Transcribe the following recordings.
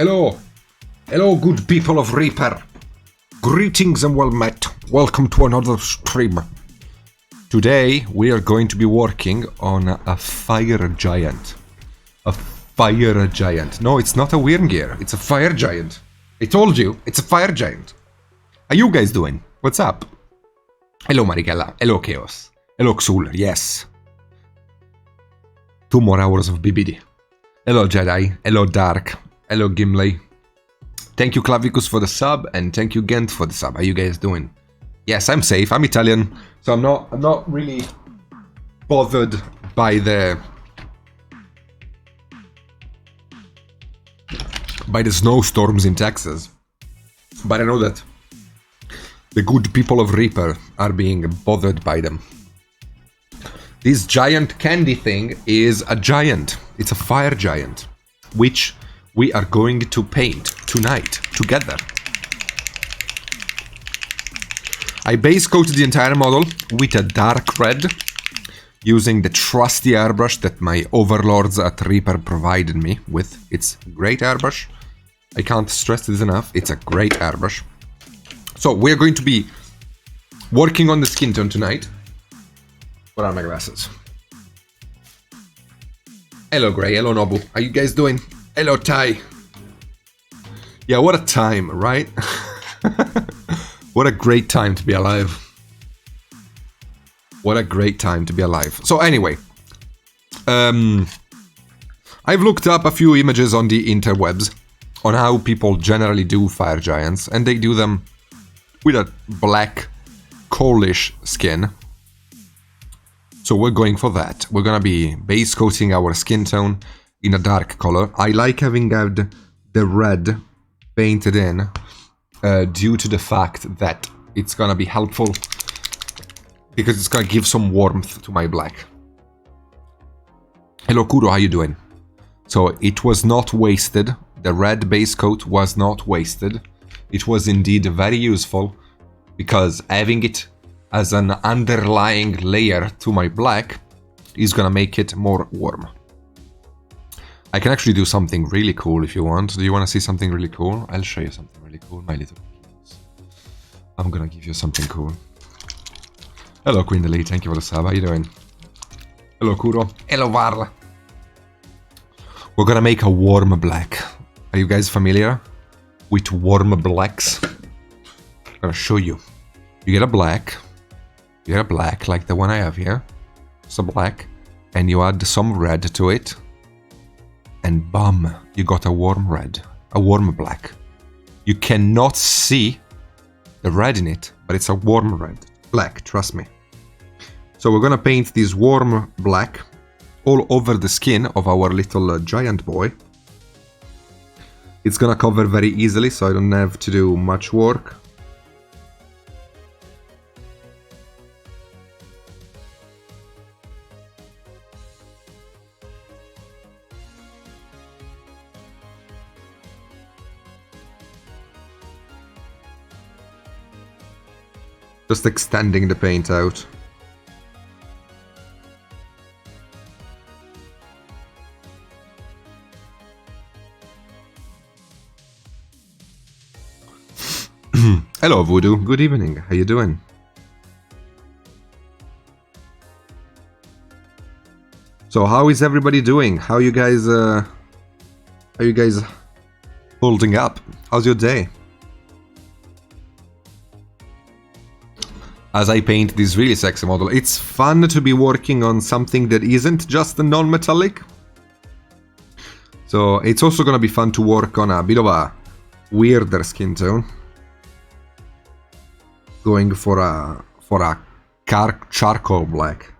Hello. Hello, good people of Reaper. Greetings and well met. Welcome to another stream. Today we are going to be working on a fire giant. A fire giant. No, it's not a Wyrmgear. It's a fire giant. I told you, it's a fire giant. How you guys doing? What's up? Hello, Marigella. Hello, Chaos. Hello, Xul. Yes. 2 more hours of BBD. Hello, Jedi. Hello, Dark. Hello, Gimli. Thank you, Clavicus, for the sub, and thank you, Gent, for the sub. How you guys doing? Yes, I'm safe. I'm Italian, so I'm not really bothered by the snowstorms in Texas. But I know that the good people of Reaper are being bothered by them. This giant candy thing is a giant. It's a fire giant, which we are going to paint tonight together. I base coated the entire model with a dark red using the trusty airbrush that my overlords at Reaper provided me with. It's a great airbrush. I can't stress this enough. It's a great airbrush. So we're going to be working on the skin tone tonight. What are my glasses? Hello, Gray. Hello, Nobu. How you guys doing? Hello, Ty. Yeah, what a time, right? What a great time to be alive. What a great time to be alive. So anyway, I've looked up a few images on the interwebs on how people generally do fire giants, and they do them with a black, coalish skin. So we're going for that. We're gonna be base coating our skin tone in a dark color. I like having had the red painted in due to the fact that it's gonna be helpful because it's gonna give some warmth to my black. Hello, Kuro, how you doing? So it was not wasted. The red base coat was not wasted. It was indeed very useful because having it as an underlying layer to my black is gonna make it more warm. I can actually do something really cool if you want. Do you want to see something really cool? I'll show you something really cool, my little kids. I'm gonna give you something cool. Hello, Queen Lee. Thank you for the sub. How you doing? Hello, Kuro. Hello, Varla. We're gonna make a warm black. Are you guys familiar with warm blacks? I'm gonna show you. You get a black. You get a black like the one I have here. It's a black. And you add some red to it. And bam, you got a warm red. A warm black. You cannot see the red in it, but it's a warm red. Black, trust me. So we're gonna paint this warm black all over the skin of our little giant boy. It's gonna cover very easily, so I don't have to do much work. Just extending the paint out. Hello, Voodoo. Good evening. How you doing? So, how is everybody doing? How you guys holding up? How's your day? As I paint this really sexy model, it's fun to be working on something that isn't just a non-metallic. So it's also gonna be fun to work on a bit of a weirder skin tone. Going for a charcoal black,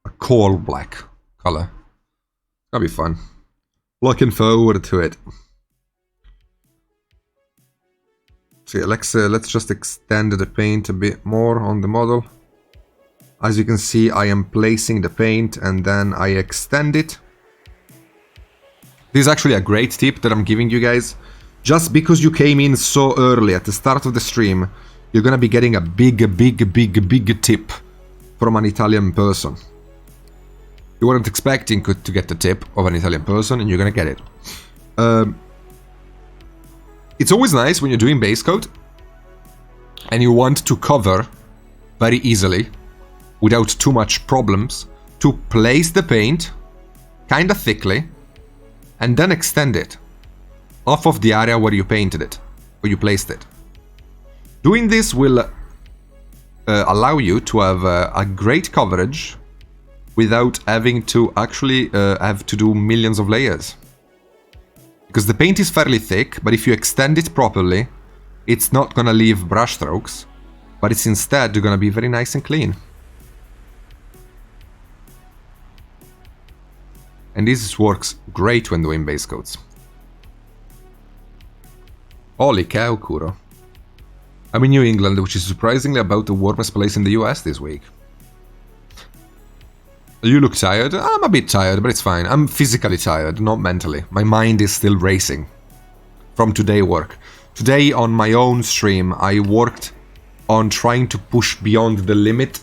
a coal black color. That'll be fun. Looking forward to it. So yeah, let's just extend the paint a bit more on the model. As you can see, I am placing the paint and then I extend it. This is actually a great tip that I'm giving you guys. Just because you came in so early at the start of the stream, you're gonna be getting a big tip from an Italian person. You weren't expecting to get the tip of an Italian person, and you're gonna get it. It's always nice when you're doing base coat and you want to cover very easily, without too much problems, to place the paint kind of thickly and then extend it off of the area where you painted it, where you placed it. Doing this will allow you to have a great coverage without having to actually have to do millions of layers. Because the paint is fairly thick, but if you extend it properly, it's not gonna leave brush strokes, but it's instead gonna be very nice and clean. And this works great when doing base coats. Holy cow, Kuro. I'm in New England, which is surprisingly about the warmest place in the US this week. You look tired? I'm a bit tired, but it's fine. I'm physically tired, not mentally. My mind is still racing from today work. Today on my own stream, I worked on trying to push beyond the limit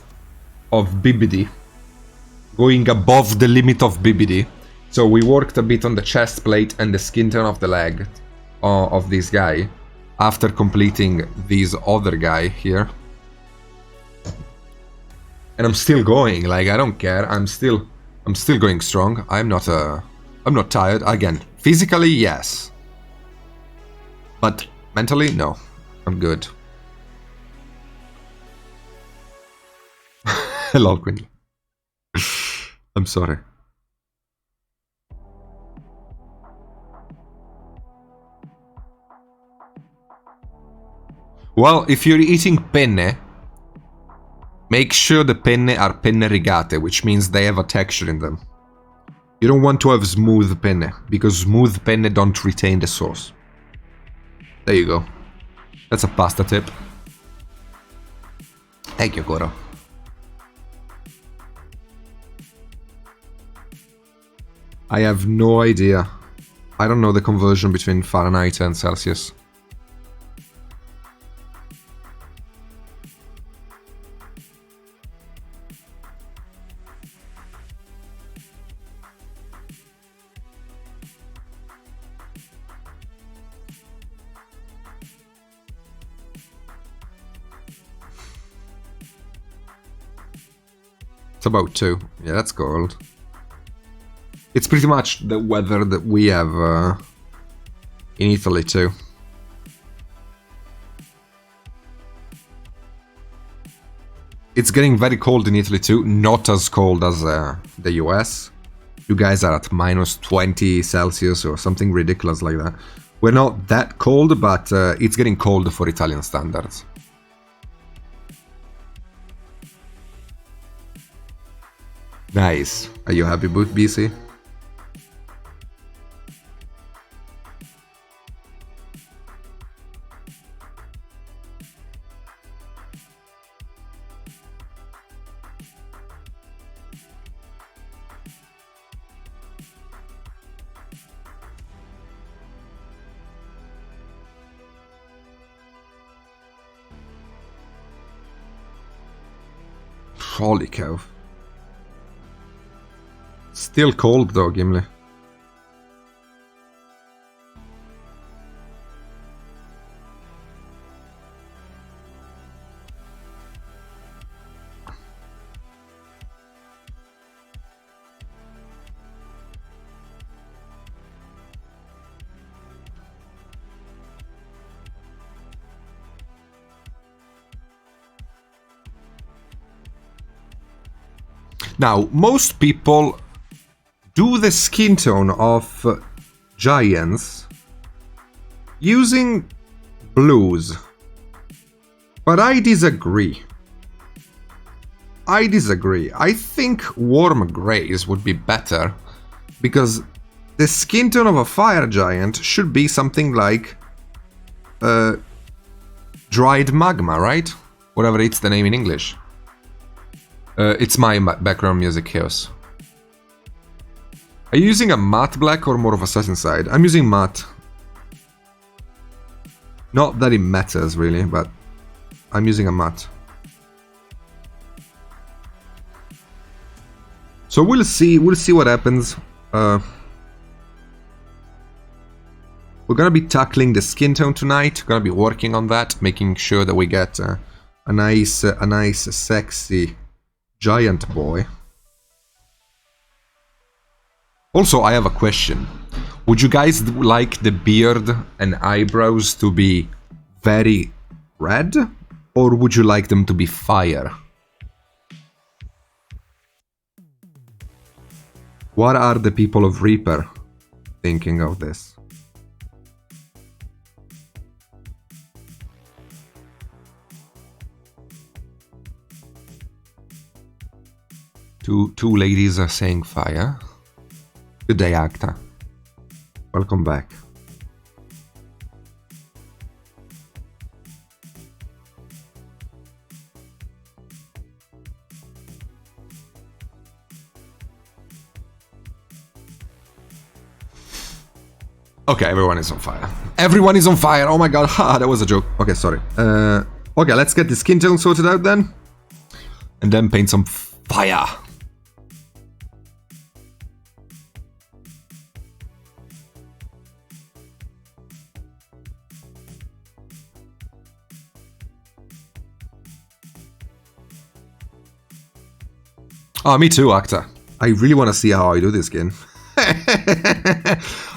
of BBD. Going above the limit of BBD. So we worked a bit on the chest plate and the skin tone of the leg of this guy after completing this other guy here. And I'm still going, like, I don't care. I'm still going strong. I'm not tired. Again, physically, yes. But mentally, no. I'm good. Hello, Quinn. I'm sorry. Well, if you're eating penne, make sure the penne are penne rigate, which means they have a texture in them. You don't want to have smooth penne, because smooth penne don't retain the sauce. There you go. That's a pasta tip. Thank you, Koro. I have no idea. I don't know the conversion between Fahrenheit and Celsius. It's about 2. Yeah, that's cold. It's pretty much the weather that we have in Italy too. It's getting very cold in Italy too, not as cold as the US. You guys are at minus 20 Celsius or something ridiculous like that. We're not that cold, but it's getting cold for Italian standards. Nice. Are you happy, BC? Holy cow. Still cold though, Gimli. Now, most people do the skin tone of giants using blues, but I disagree. I think warm grays would be better, because the skin tone of a fire giant should be something like dried magma, right? Whatever it's the name in English. It's my background music chaos. Are you using a matte black or more of a satin side? I'm using matte. Not that it matters really, but I'm using a matte. So we'll see what happens. We'll We're gonna be tackling the skin tone tonight. We're gonna be working on that, making sure that we get a nice, sexy giant boy. Also, I have a question. Would you guys like the beard and eyebrows to be very red, or would you like them to be fire? What are the people of Reaper thinking of this? Two ladies are saying fire. Good day, Acta. Welcome back. Okay, everyone is on fire. Everyone is on fire! Oh my god, ha, that was a joke. Okay, sorry. Okay, let's get the skin tone sorted out then. And then paint some fire. Oh, me too, Acta. I really want to see how I do this skin.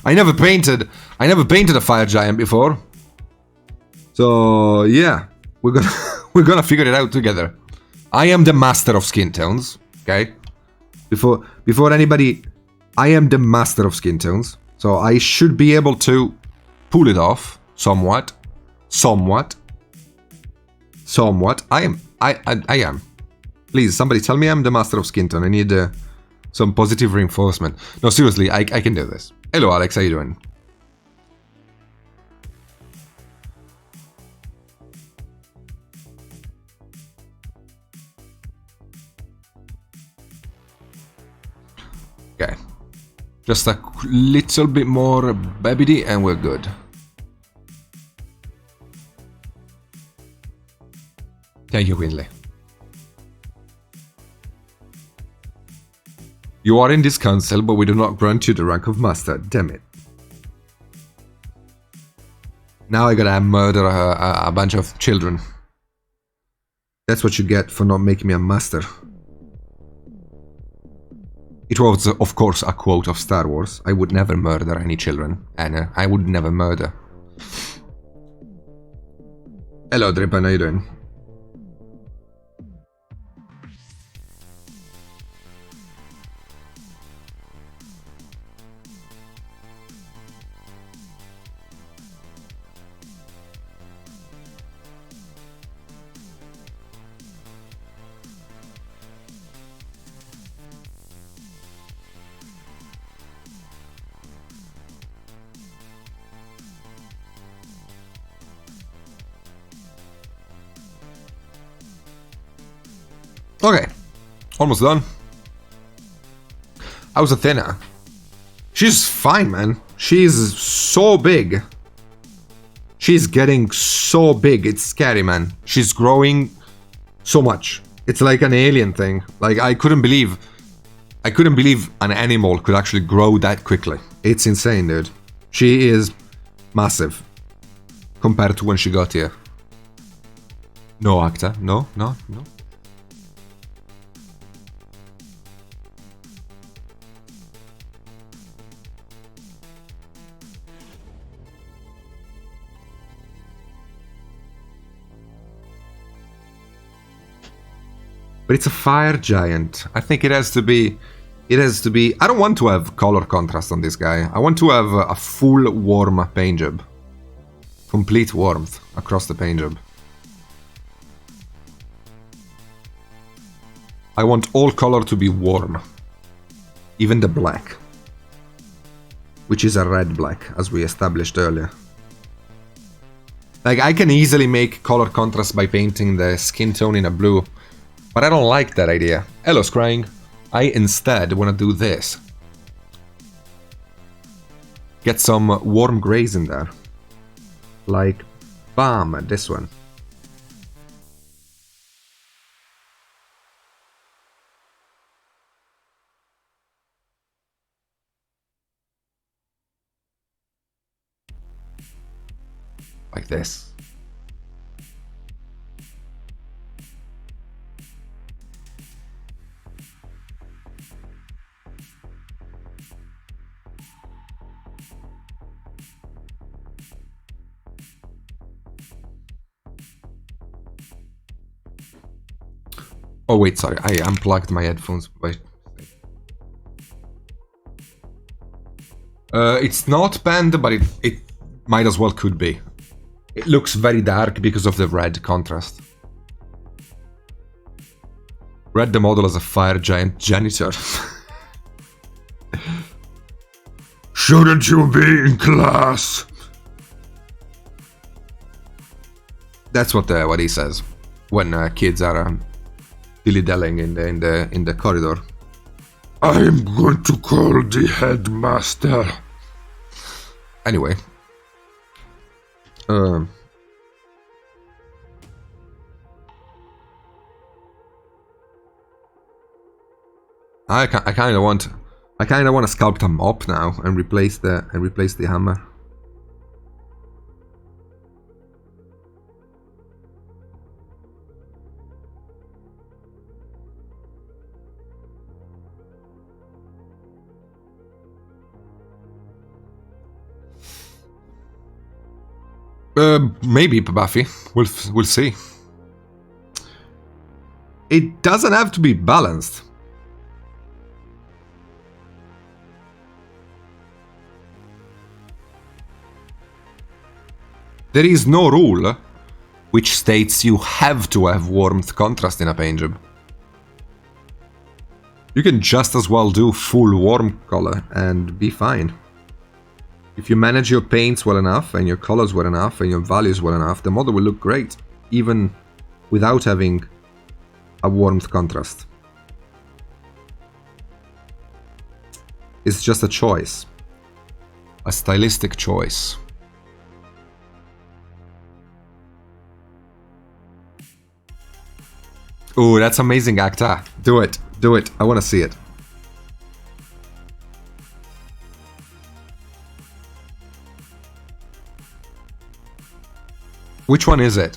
I never painted a fire giant before. So yeah, we're gonna figure it out together. I am the master of skin tones, okay? Before anybody, I am the master of skin tones. So I should be able to pull it off somewhat. I am. Please, somebody tell me I'm the master of skin tone. I need some positive reinforcement. No, seriously, I can do this. Hello, Alex. How you doing? Okay. Just a little bit more babidi and we're good. Thank you, Winley. You are in this council, but we do not grant you the rank of master. Damn it. Now I gotta murder a bunch of children. That's what you get for not making me a master. It was, of course, a quote of Star Wars. I would never murder any children. Anna, I would never murder. Hello, Dripan, how you doing? Okay, almost done. How's Athena? She's fine, man. She's so big. She's getting so big. It's scary, man. She's growing so much. It's like an alien thing. Like, I couldn't believe an animal could actually grow that quickly. It's insane, dude. She is massive compared to when she got here. No, Acta. No. But it's a fire giant. I think it has to be... I don't want to have color contrast on this guy. I want to have a full warm paint job. Complete warmth across the paint job. I want all color to be warm. Even the black. Which is a red black, as we established earlier. Like, I can easily make color contrast by painting the skin tone in a blue. But I don't like that idea. Hello, Scrying. I instead want to do this. Get some warm grays in there. Like, bam, this one. Like this. Oh wait, sorry, I unplugged my headphones. Wait. It's not banned, but it might as well could be. It looks very dark because of the red contrast. Read the model as a fire giant janitor. Shouldn't you be in class? That's what he says when kids are dilly-dallying in the corridor. I am going to call the headmaster. Anyway. I kind of want to sculpt a mop now and replace the hammer. Maybe, Buffy. We'll see. It doesn't have to be balanced. There is no rule which states you have to have warmth contrast in a paint job. You can just as well do full warm color and be fine. If you manage your paints well enough, and your colors well enough, and your values well enough, the model will look great, even without having a warmth contrast. It's just a choice. A stylistic choice. Ooh, that's amazing, Acta. Do it. Do it. I want to see it. Which one is it?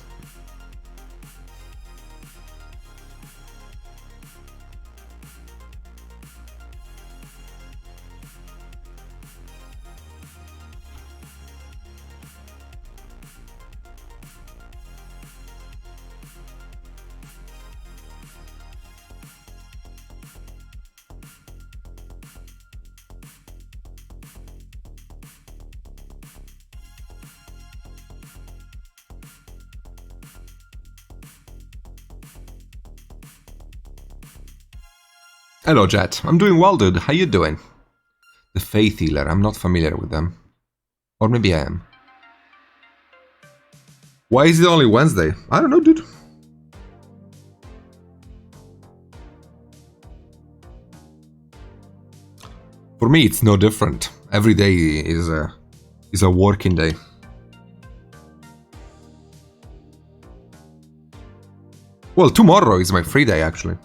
Hello, Jet. I'm doing well, dude. How you doing? The Faith Healer. I'm not familiar with them. Or maybe I am. Why is it only Wednesday? I don't know, dude. For me, it's no different. Every day is a working day. Well, tomorrow is my free day, actually.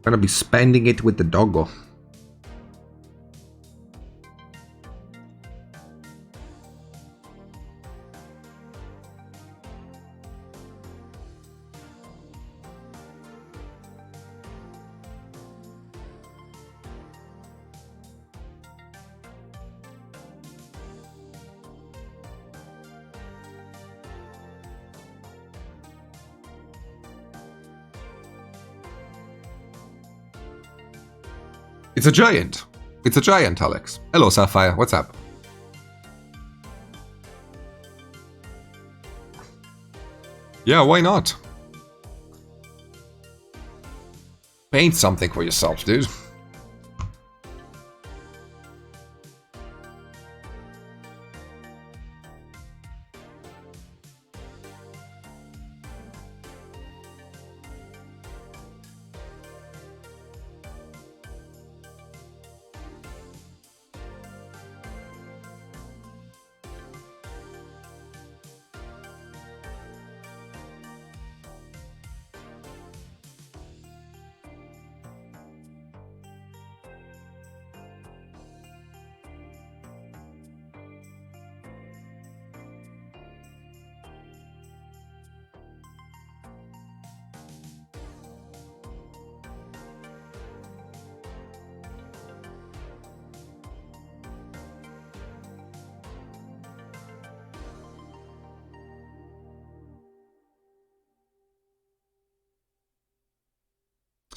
Gonna be spending it with the doggo. It's a giant. It's a giant, Alex. Hello, Sapphire. What's up? Yeah, why not? Paint something for yourself, dude.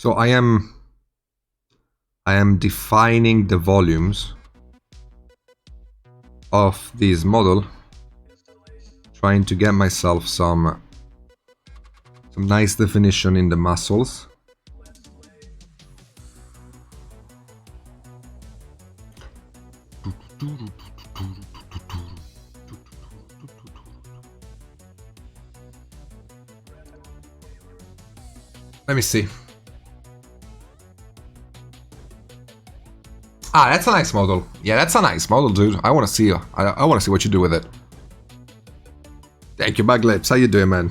So I am defining the volumes of this model, trying to get myself some nice definition in the muscles. Let me see. Ah, that's a nice model. Yeah, that's a nice model, dude. I want to see. I want to see what you do with it. Thank you, Baglips. How you doing, man?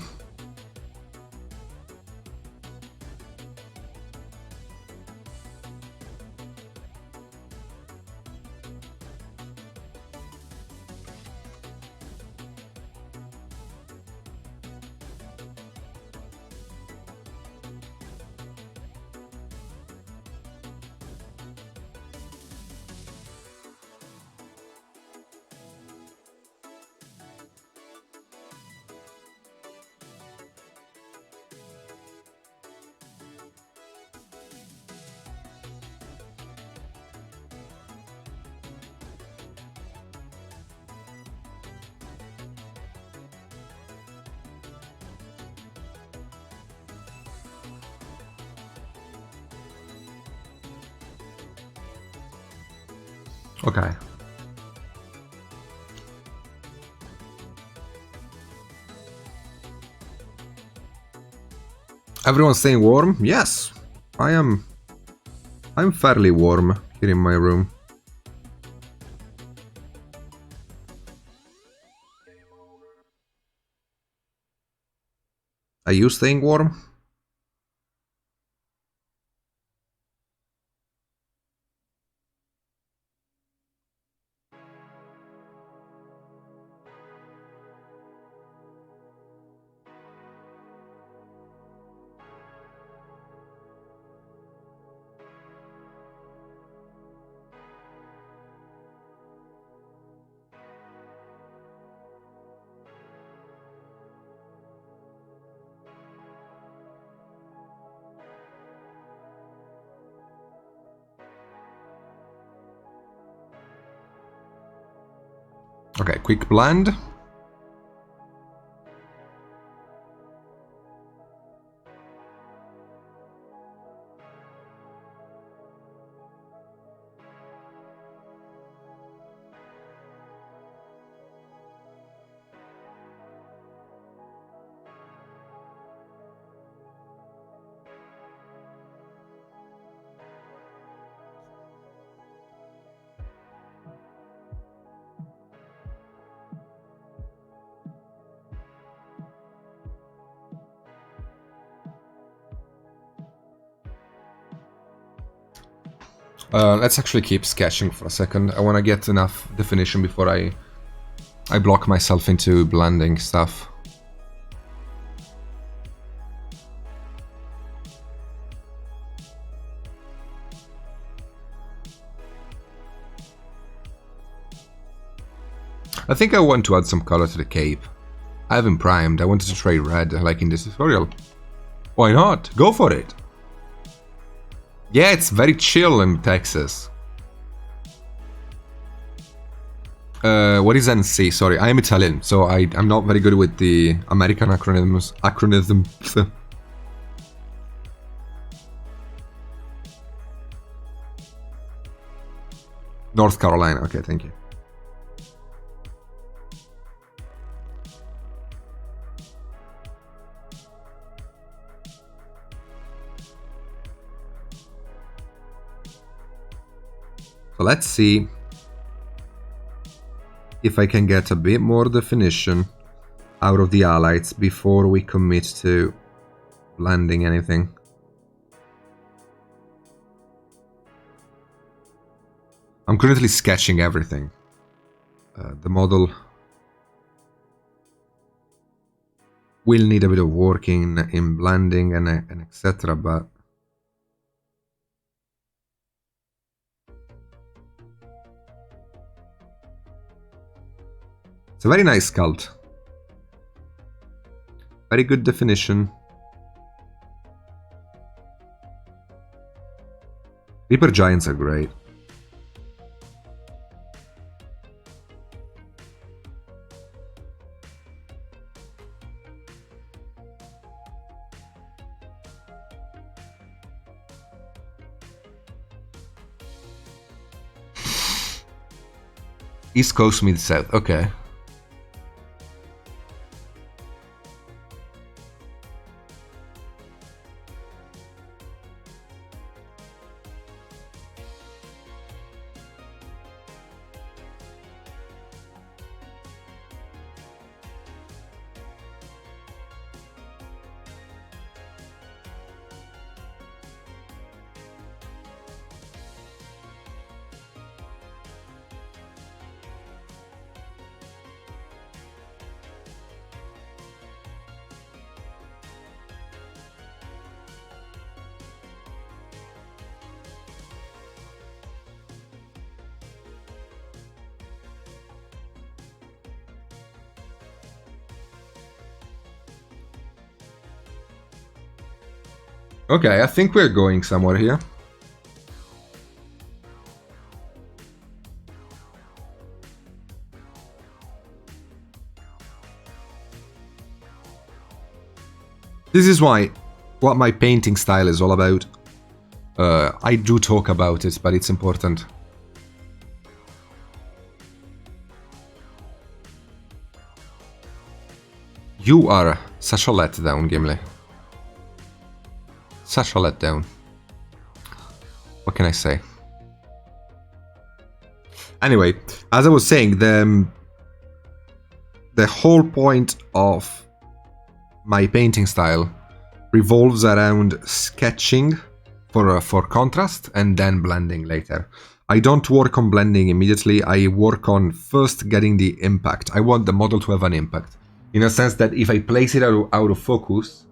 Okay. Everyone's staying warm? Yes. I am. I'm fairly warm here in my room. Are you staying warm? Okay, quick blend. Let's actually keep sketching for a second. I want to get enough definition before I block myself into blending stuff. I think I want to add some color to the cape. I haven't primed. I wanted to try red like in this tutorial. Why not? Go for it! Yeah, it's very chill in Texas. What is NC? Sorry, I am Italian, so I'm not very good with the American acronyms. North Carolina. Okay, thank you. So let's see if I can get a bit more definition out of the highlights before we commit to blending anything. I'm currently sketching everything. The model will need a bit of working in blending and etc. But it's a very nice sculpt. Very good definition. Reaper Giants are great. East Coast, Mid South. Okay. Okay, I think we're going somewhere here. This is why, what my painting style is all about. I do talk about it, but it's important. You are such a letdown, Gimli. Such a letdown. What can I say? Anyway, as I was saying, the whole point of my painting style revolves around sketching for contrast and then blending later. I don't work on blending immediately, I work on first getting the impact. I want the model to have an impact. In a sense that if I place it out of focus,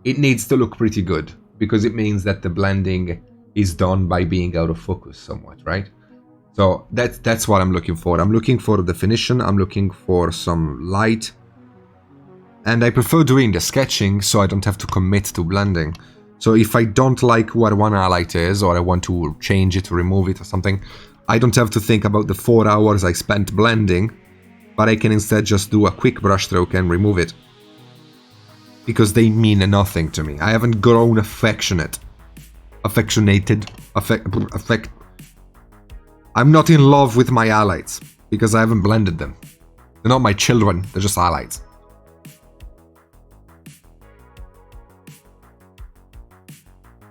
it needs to look pretty good, because it means that the blending is done by being out of focus somewhat, right? So that's what I'm looking for. I'm looking for definition, I'm looking for some light, and I prefer doing the sketching so I don't have to commit to blending. So if I don't like what one highlight is, or I want to change it, remove it or something, I don't have to think about the 4 hours I spent blending, but I can instead just do a quick brush stroke and remove it. Because they mean nothing to me. I haven't grown affectionated. I'm not in love with my highlights, because I haven't blended them. They're not my children, they're just highlights.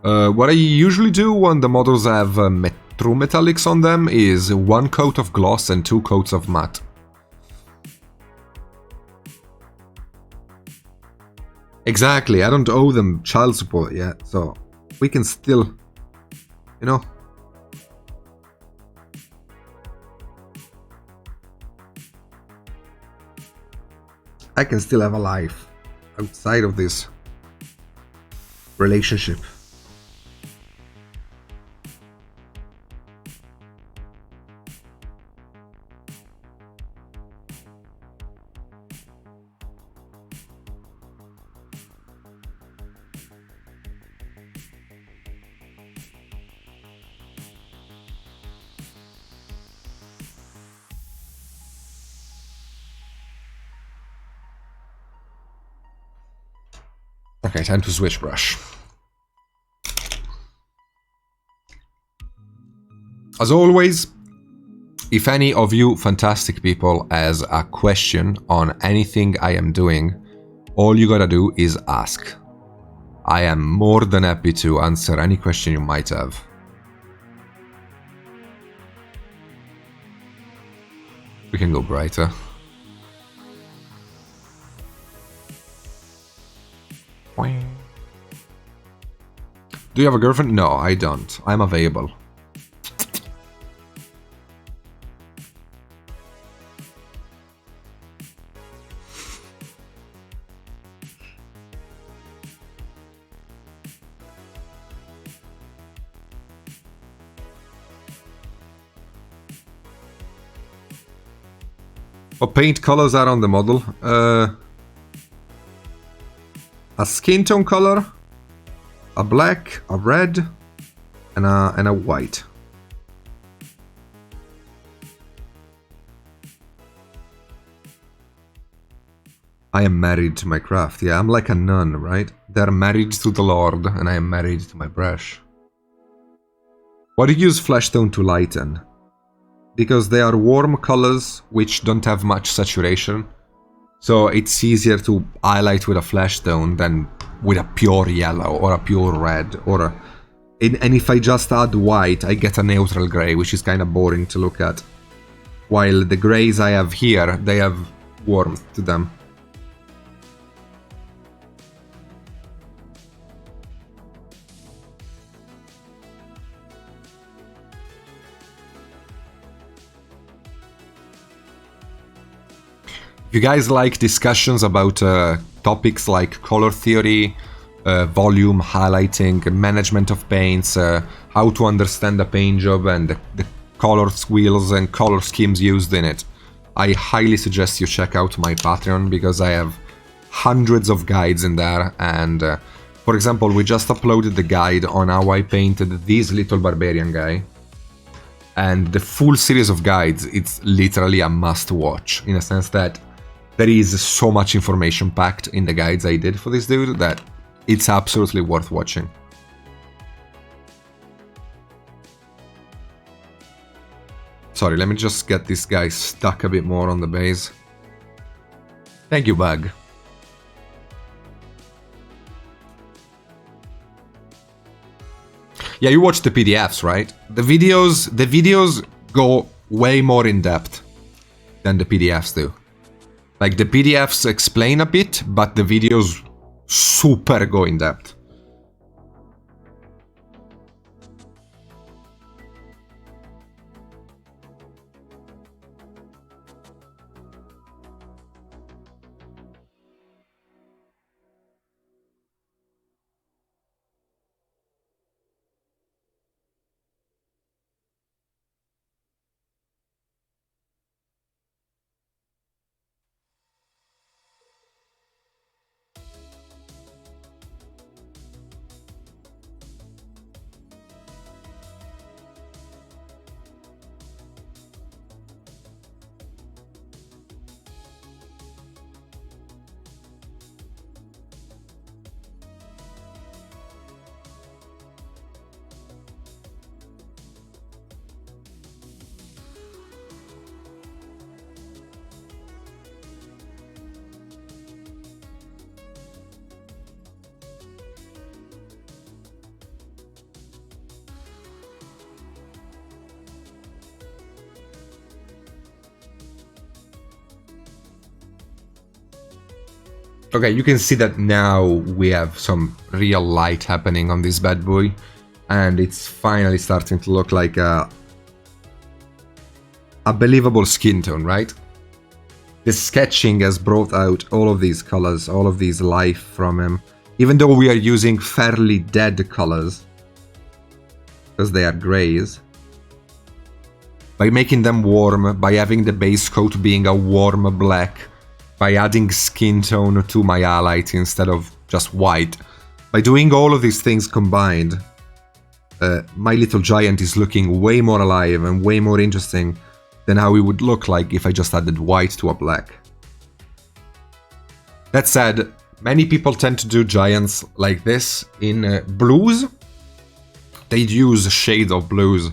What I usually do when the models have true metallics on them is 1 coat of gloss and 2 coats of matte. Exactly, I don't owe them child support yet, so we can still, you know. I can still have a life outside of this relationship. Okay, time to switch brush. As always, if any of you fantastic people has a question on anything I am doing, all you gotta do is ask. I am more than happy to answer any question you might have. We can go brighter. Do you have a girlfriend? No, I don't. I'm available. What paint colors are on the model? A skin tone color, a black, a red, and a white. I am married to my craft. Yeah, I'm like a nun, right? They're married to the Lord, and I am married to my brush. Why do you use flesh tone to lighten? Because they are warm colors which don't have much saturation. So it's easier to highlight with a flesh tone than with a pure yellow or a pure red. And if I just add white, I get a neutral gray, which is kind of boring to look at. While the grays I have here, they have warmth to them. If you guys like discussions about topics like color theory, volume, highlighting, management of paints, how to understand a paint job and the color wheels and color schemes used in it, I highly suggest you check out my Patreon because I have hundreds of guides in there. And for example, we just uploaded the guide on how I painted this little barbarian guy. And the full series of guides, it's literally a must watch in a sense that there is so much information packed in the guides I did for this dude that it's absolutely worth watching. Sorry, let me just get this guy stuck a bit more on the base. Thank you, Bug. Yeah, you watch the PDFs, right? The videos go way more in depth than the PDFs do. Like, the PDFs explain a bit, but the videos super go in depth. Okay, you can see that now we have some real light happening on this bad boy, and it's finally starting to look like a believable skin tone, right? The sketching has brought out all of these colors, all of these life from him, even though we are using fairly dead colors, because they are grays. By making them warm, by having the base coat being a warm black, by adding skin tone to my highlight instead of just white. By doing all of these things combined, my little giant is looking way more alive and way more interesting than how it would look like if I just added white to a black. That said, many people tend to do giants like this in blues. They'd use shades of blues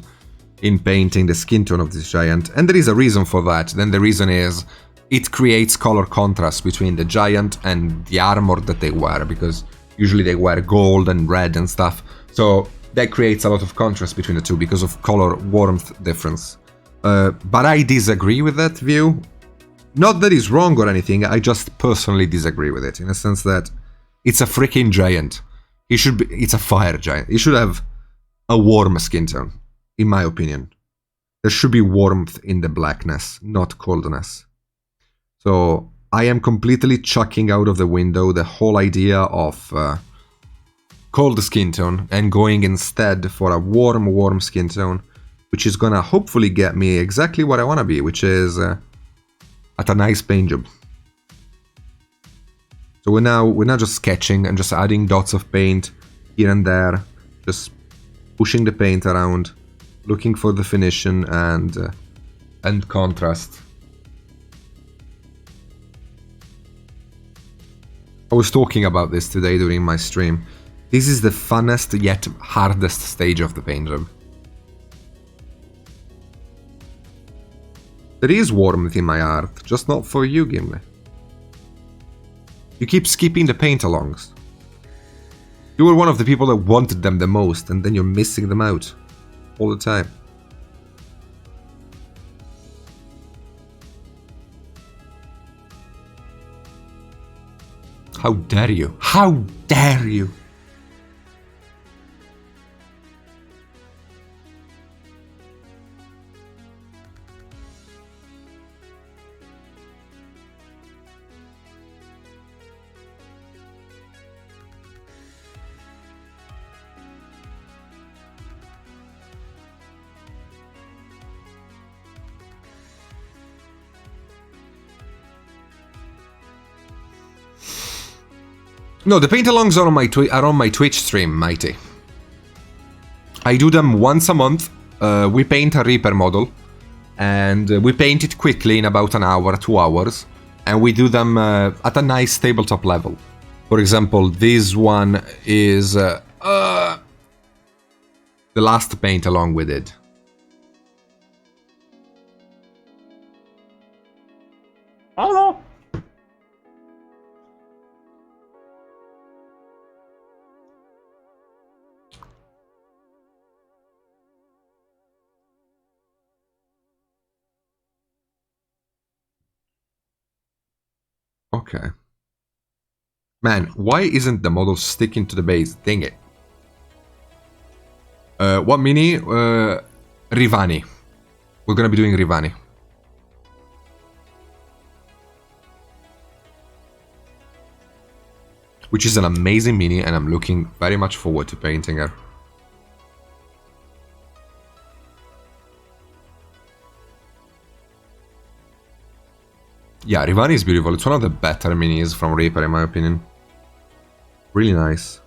in painting the skin tone of this giant, and there is a reason for that. Then the reason is it creates color contrast between the giant and the armor that they wear, because usually they wear gold and red and stuff. So that creates a lot of contrast between the two because of color warmth difference. But I disagree with that view. Not that it's wrong or anything, I just personally disagree with it, in a sense that it's a freaking giant. It's a fire giant. It should have a warm skin tone, in my opinion. There should be warmth in the blackness, not coldness. So I am completely chucking out of the window the whole idea of cold skin tone and going instead for a warm skin tone, which is gonna hopefully get me exactly what I wanna be, which is at a nice paint job. So we're now just sketching and just adding dots of paint here and there, just pushing the paint around, looking for definition and contrast. I was talking about this today during my stream. This is the funnest yet hardest stage of the paint job. There is warmth in my art, just not for you, Gimli. You keep skipping the paint-alongs. You were one of the people that wanted them the most, and then you're missing them out all the time. How dare you? How dare you? No, the paint-alongs are on my Twitch stream, Mighty. I do them once a month. We paint a Reaper model, and we paint it quickly in about an hour, 2 hours, and we do them at a nice tabletop level. For example, this one is the last paint-along we did. Hello. Okay. Man, why isn't the model sticking to the base? Dang it. What mini? Rivani. We're gonna be doing Rivani. Which is an amazing mini, and I'm looking very much forward to painting her. Yeah, Rivani is beautiful. It's one of the better minis from Reaper, in my opinion. Really nice.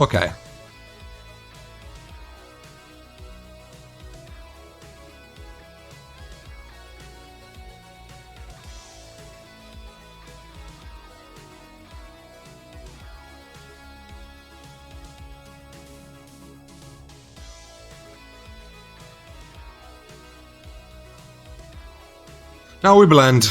Okay. Now we blend.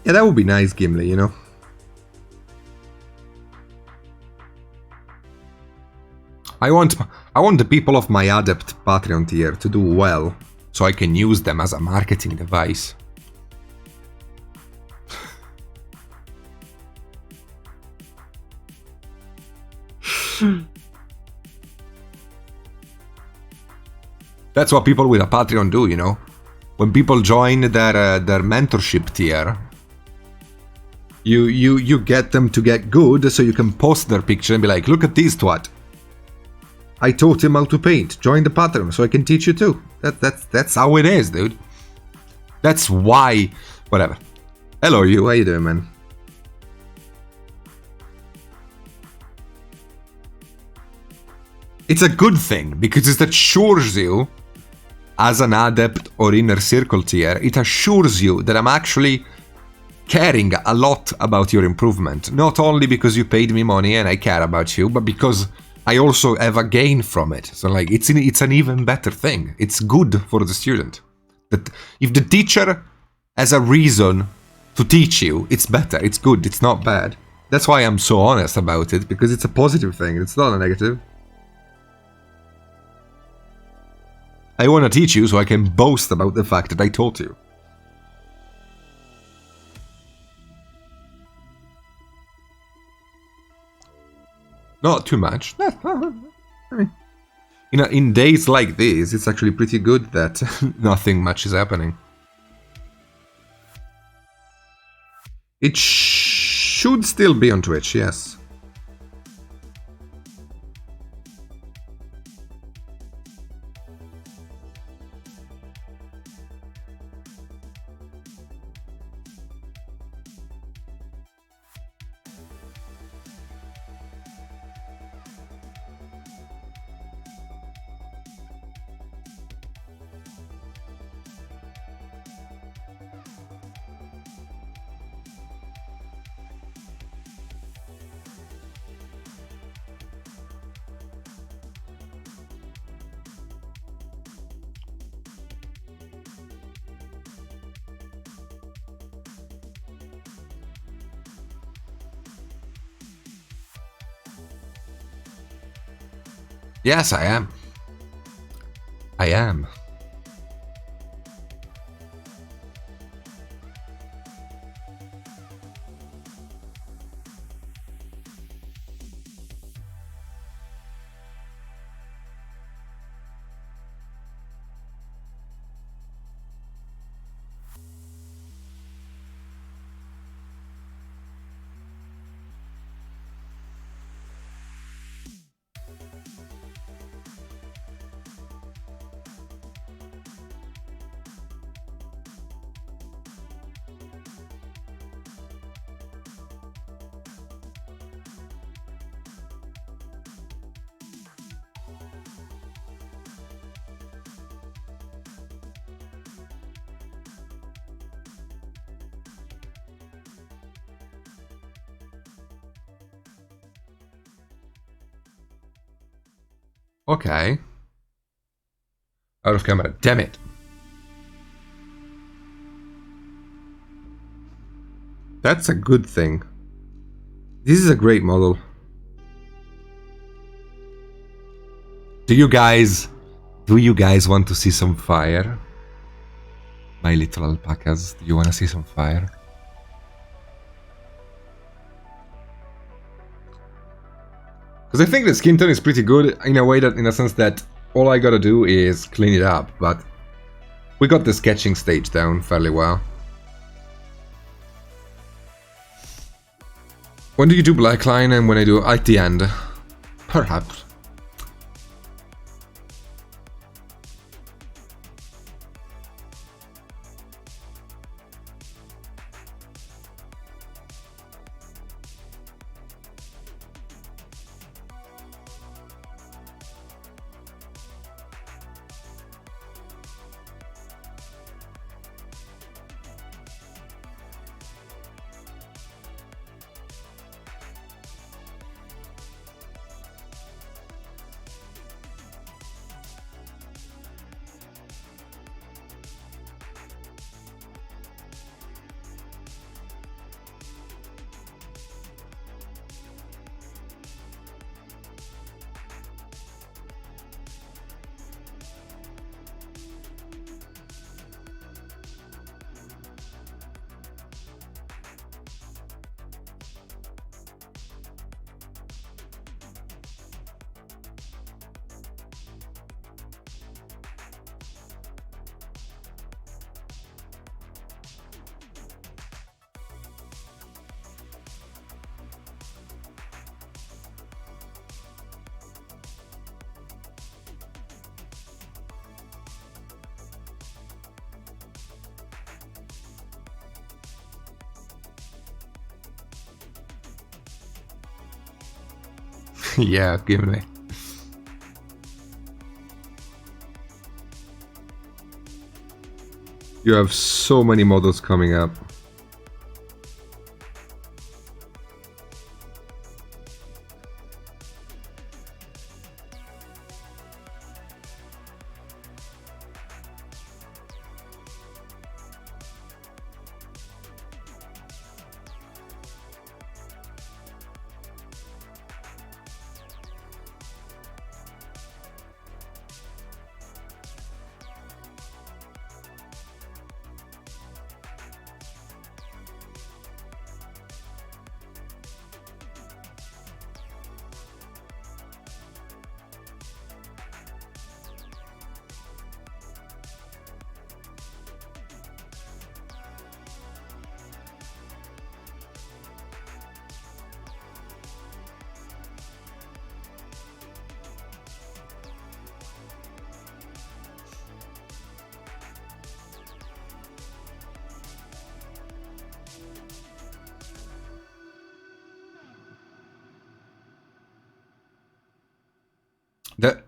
Yeah, that would be nice, Gimli, you know? I want the people of my Adept Patreon tier to do well, so I can use them as a marketing device. That's what people with a Patreon do, you know? When people join their mentorship tier, you get them to get good, so you can post their picture and be like, look at this twat. I taught him how to paint. Join the Patreon so I can teach you too. That's how it is, dude. That's why. Whatever. Hello, you. How you doing, man? It's a good thing because it assures you, as an adept or inner circle tier, it assures you that I'm actually caring a lot about your improvement. Not only because you paid me money and I care about you, but because I also have a gain from it. So like it's an even better thing. It's good for the student. That if the teacher has a reason to teach you, it's better. It's good. It's not bad. That's why I'm so honest about it, because it's a positive thing. It's not a negative. I want to teach you so I can boast about the fact that I taught you. Not too much. In days like this, it's actually pretty good that nothing much is happening. It should still be on Twitch, yes. Yes, I am. I am. Okay. Out of camera. Damn it. That's a good thing. This is a great model. Do you guys want to see some fire? My little alpacas, do you want to see some fire? Because I think the skin tone is pretty good in a sense that all I gotta do is clean it up, but we got the sketching stage down fairly well. When do you do blackline and when I do at the end? Perhaps. Yeah, give me. You have so many models coming up.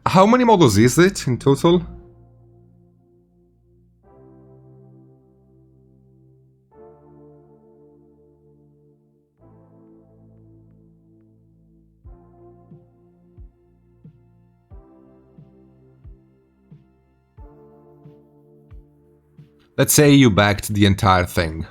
How many models is it in total? Let's say you backed the entire thing.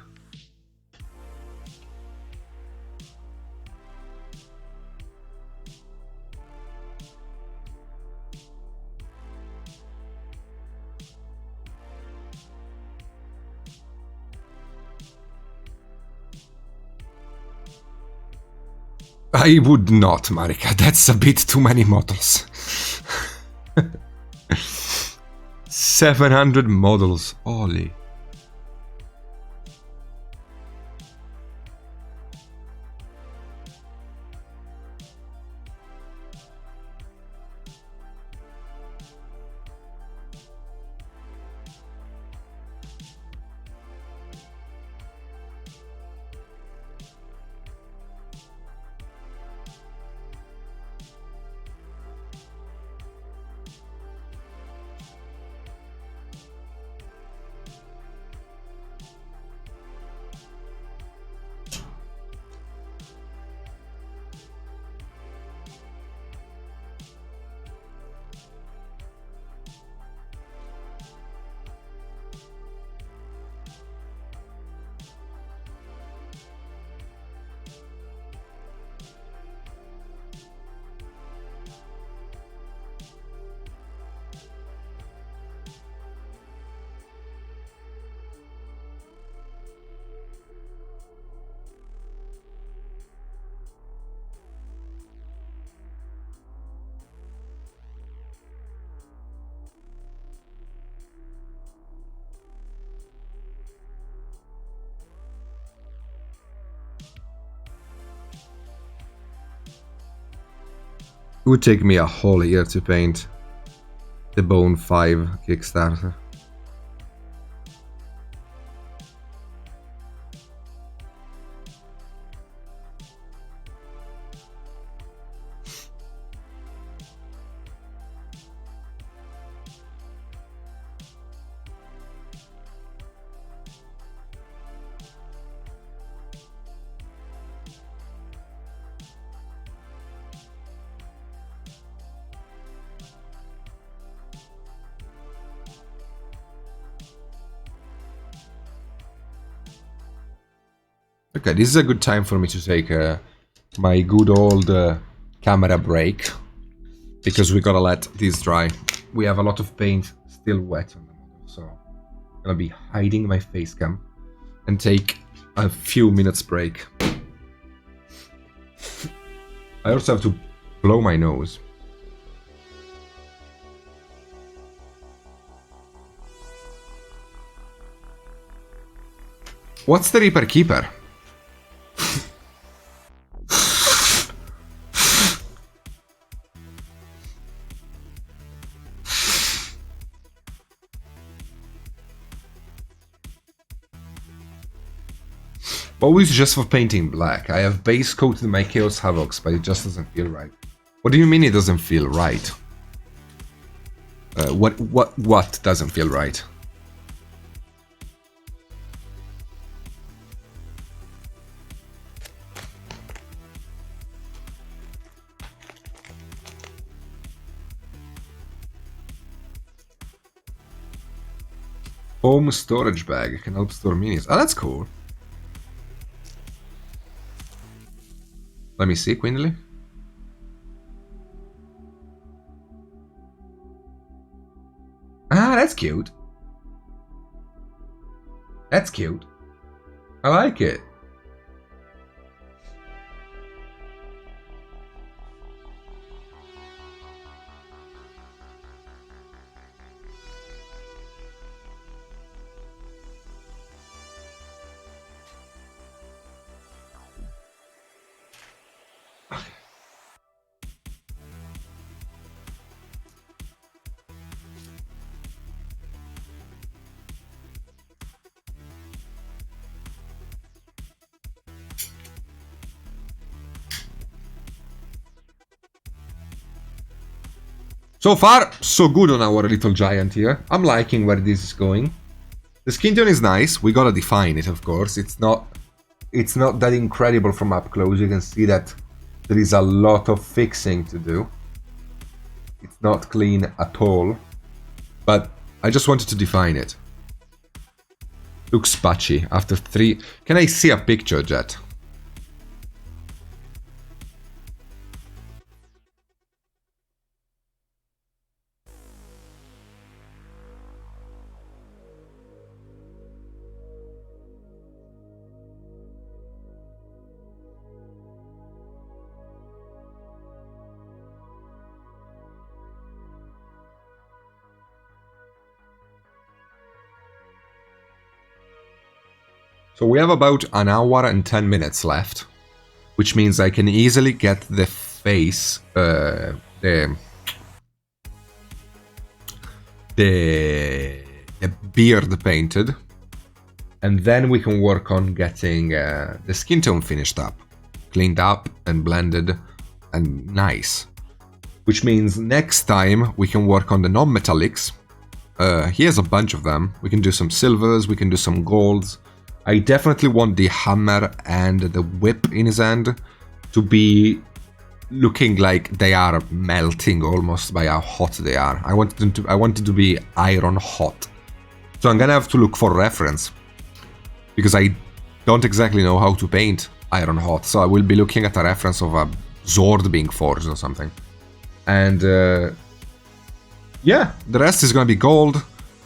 I would not, Marika. That's a bit too many models. 700 models. Holy. It would take me a whole year to paint the Bone 5 Kickstarter. Okay, this is a good time for me to take my good old camera break, because we gotta let this dry. We have a lot of paint still wet on the model, so I'm gonna be hiding my face cam and take a few minutes break. I also have to blow my nose. What's the Reaper Keeper? Always just for painting black. I have base coated my Chaos Havocs, but it just doesn't feel right. What do you mean it doesn't feel right? What doesn't feel right? Home storage bag can help store minis. Oh, that's cool. Let me see, Quindly. Ah, that's cute. That's cute. I like it. So far, so good on our little giant here. I'm liking where this is going. The skin tone is nice. We gotta define it, of course. It's not that incredible from up close. You can see that there is a lot of fixing to do. It's not clean at all. But I just wanted to define it. Looks patchy after 3... Can I see a picture, Jet? So we have about an hour and 10 minutes left, which means I can easily get the face, the beard painted, and then we can work on getting the skin tone finished up, cleaned up and blended and nice. Which means next time we can work on the non-metallics. He has a bunch of them. We can do some silvers, we can do some golds. I definitely want the hammer and the whip in his hand to be looking like they are melting almost by how hot they are. I want it to be iron hot. So I'm gonna have to look for reference, because I don't exactly know how to paint iron hot. So I will be looking at a reference of a sword being forged or something. And yeah, the rest is gonna be gold.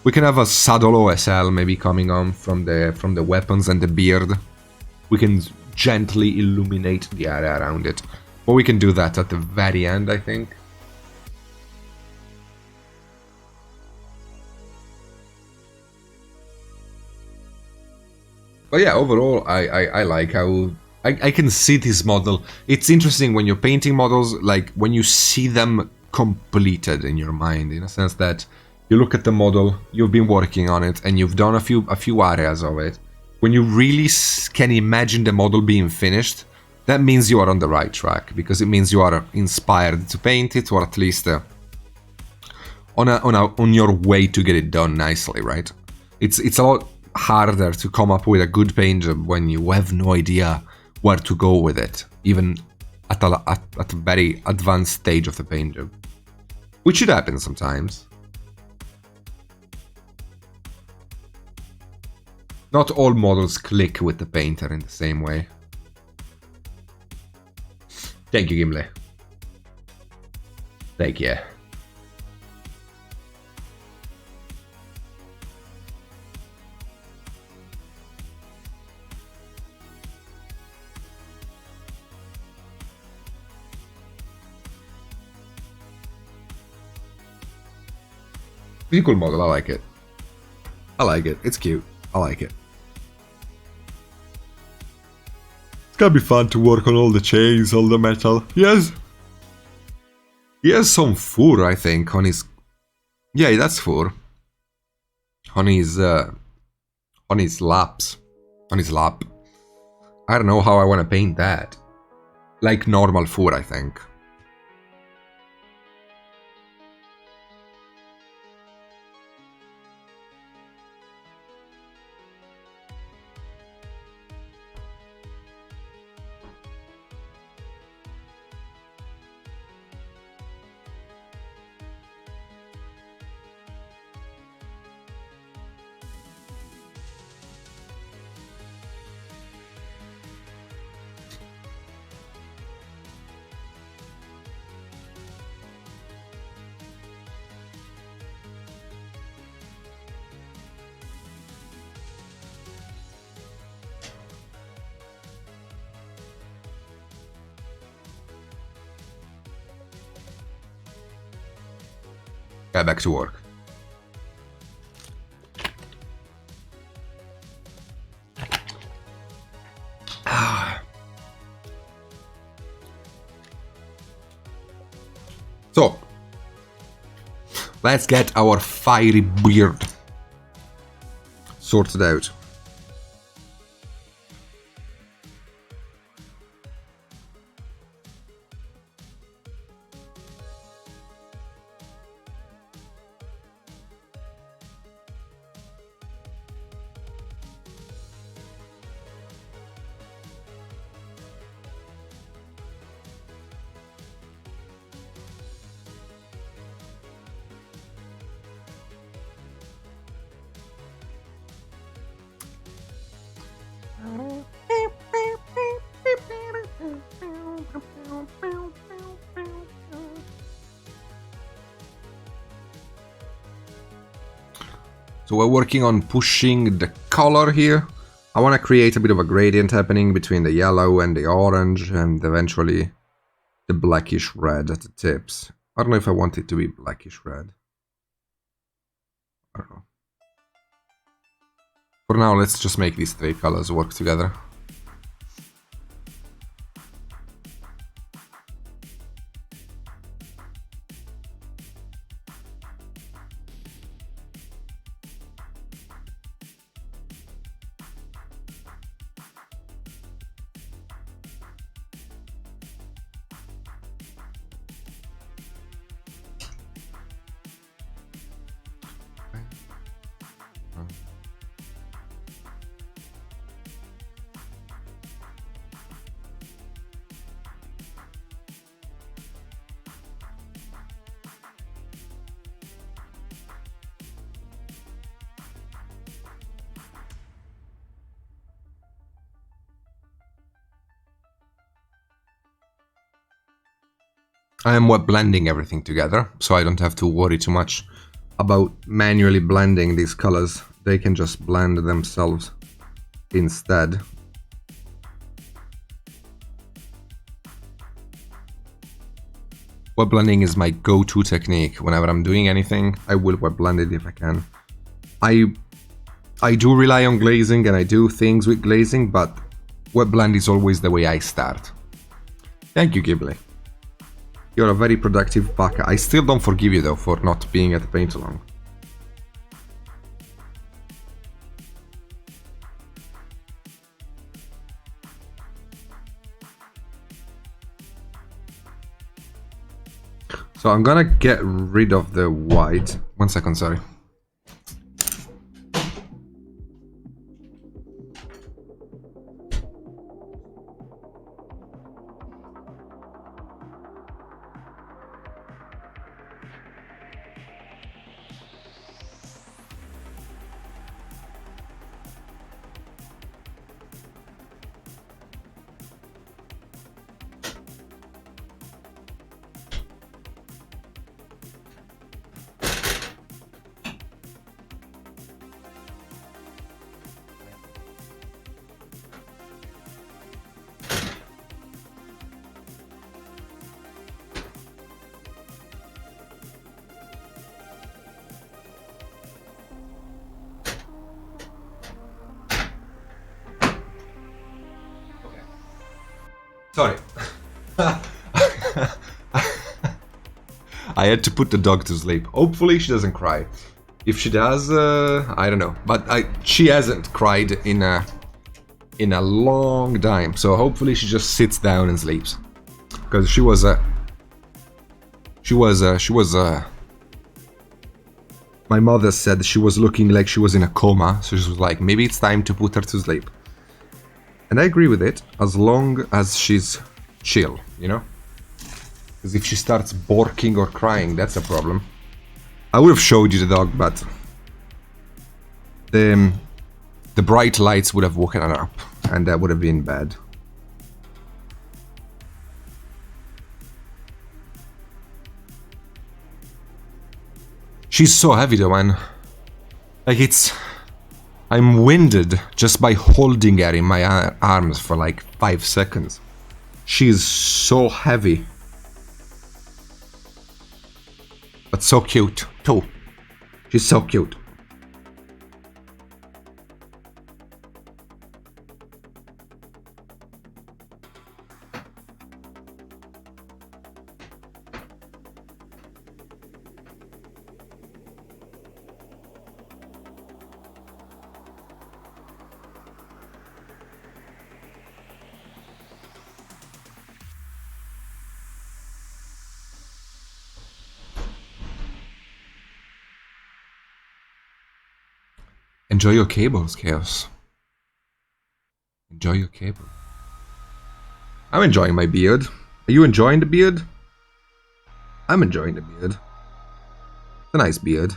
We can have a saddle OSL maybe coming on from the weapons and the beard. We can gently illuminate the area around it. But we can do that at the very end, I think. But yeah, overall, I like how... I can see this model. It's interesting when you're painting models, like when you see them completed in your mind, in a sense that you look at the model, you've been working on it, and you've done a few areas of it. When you really can imagine the model being finished, that means you are on the right track, because it means you are inspired to paint it, or at least on your way to get it done nicely, right? It's a lot harder to come up with a good paint job when you have no idea where to go with it, even at a very advanced stage of the paint job, which should happen sometimes. Not all models click with the painter in the same way. Thank you, Gimli. Thank you. Pretty cool model, I like it. I like it, it's cute. I like it. It's gonna be fun to work on all the chains, all the metal. Yes. He has some fur, I think, on his... Yeah, that's fur. On his laps. On his lap. I don't know how I want to paint that. Like normal fur, I think. Get back to work. So, let's get our fiery beard sorted out. So we're working on pushing the color here. I want to create a bit of a gradient happening between the yellow and the orange and eventually the blackish red at the tips. I don't know if I want it to be blackish red. I don't know. For now, let's just make these three colors work together. I am wet blending everything together, so I don't have to worry too much about manually blending these colors. They can just blend themselves instead. Wet blending is my go-to technique. Whenever I'm doing anything, I will wet blend it if I can. I do rely on glazing and I do things with glazing, but wet blend is always the way I start. Thank you, Ghibli. You're a very productive baka. I still don't forgive you though for not being at the paint along. So I'm gonna get rid of the white. 1 second, sorry. Sorry. I had to put the dog to sleep. Hopefully she doesn't cry. If she does, I don't know. But she hasn't cried in a long time. So hopefully she just sits down and sleeps. Because she was my mother said she was looking like she was in a coma. So she was like, maybe it's time to put her to sleep. And I agree with it, as long as she's chill, you know? Because if she starts barking or crying, that's a problem. I would have showed you the dog, but the bright lights would have woken her up, and that would have been bad. She's so heavy though, man. Like I'm winded just by holding her in my arms for like 5 seconds. She's so heavy. But so cute. too. She's so cute. Enjoy your cables, Chaos. Enjoy your cable. I'm enjoying my beard. Are you enjoying the beard? I'm enjoying the beard. It's a nice beard.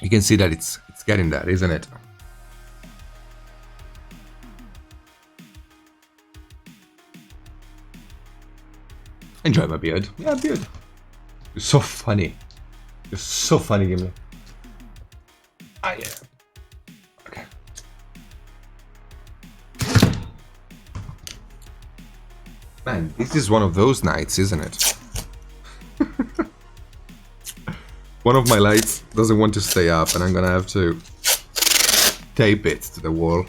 You can see that it's getting there, isn't it? Enjoy my beard. Yeah, beard. You're so funny. You're so funny, Gimli. Ah, yeah. Okay. Man, this is one of those nights, isn't it? One of my lights doesn't want to stay up, and I'm gonna have to tape it to the wall.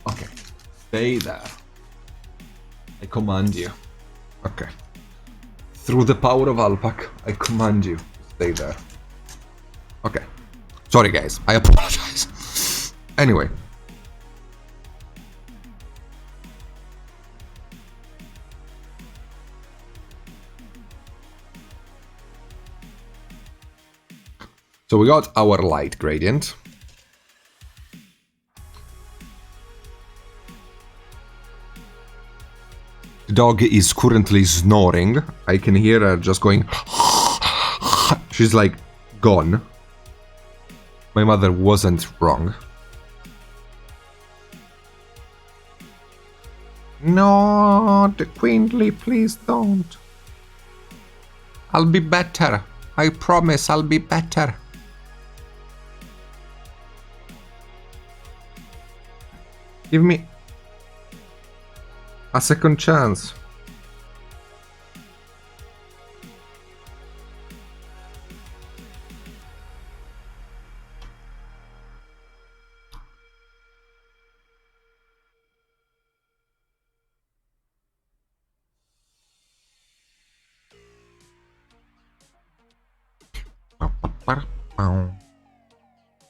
Okay, stay there. I command you. Okay. Through the power of Alpac, I command you to stay there. Okay. Sorry, guys. I apologize. Anyway. So we got our light gradient. The dog is currently snoring. I can hear her just going. She's like gone. My mother wasn't wrong. No, the Queenly, please don't. I'll be better. I promise I'll be better. Give me a second chance.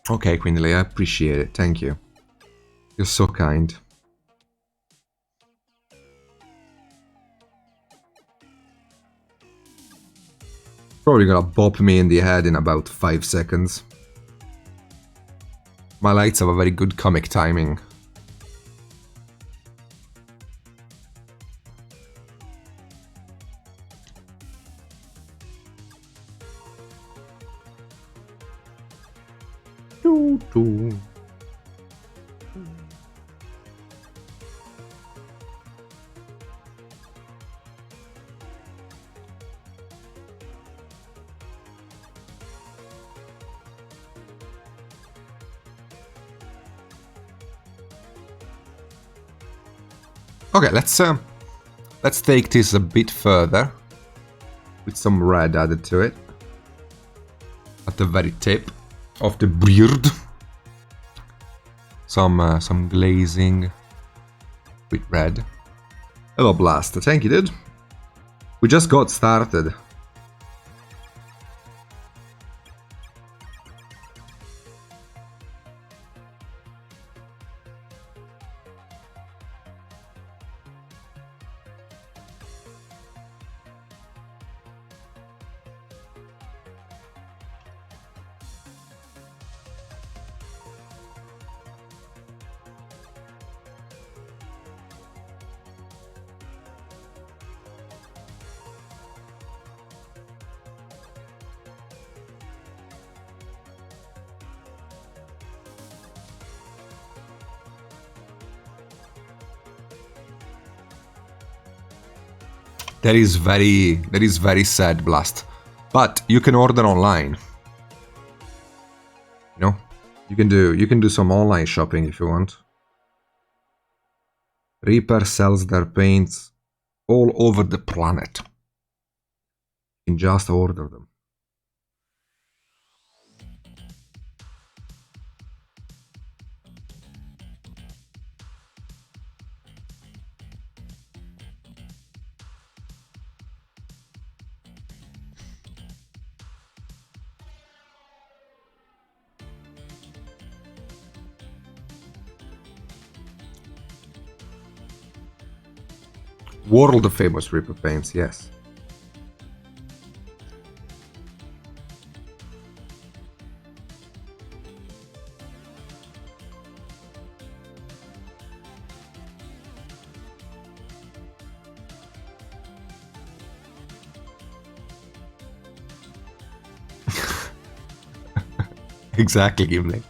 Okay, Quindley, I appreciate it. Thank you. You're so kind. Probably gonna bop me in the head in about 5 seconds. My lights have a very good comic timing. Doo -doo. Okay, let's take this a bit further with some red added to it at the very tip of the beard. Some glazing with red. Hello, Blast. Thank you, dude. We just got started. That is very sad, Blast. But you can order online. You know, you can do some online shopping if you want. Reaper sells their paints all over the planet. You can just order them. World famous Reaper paints, yes. Exactly, Gimli.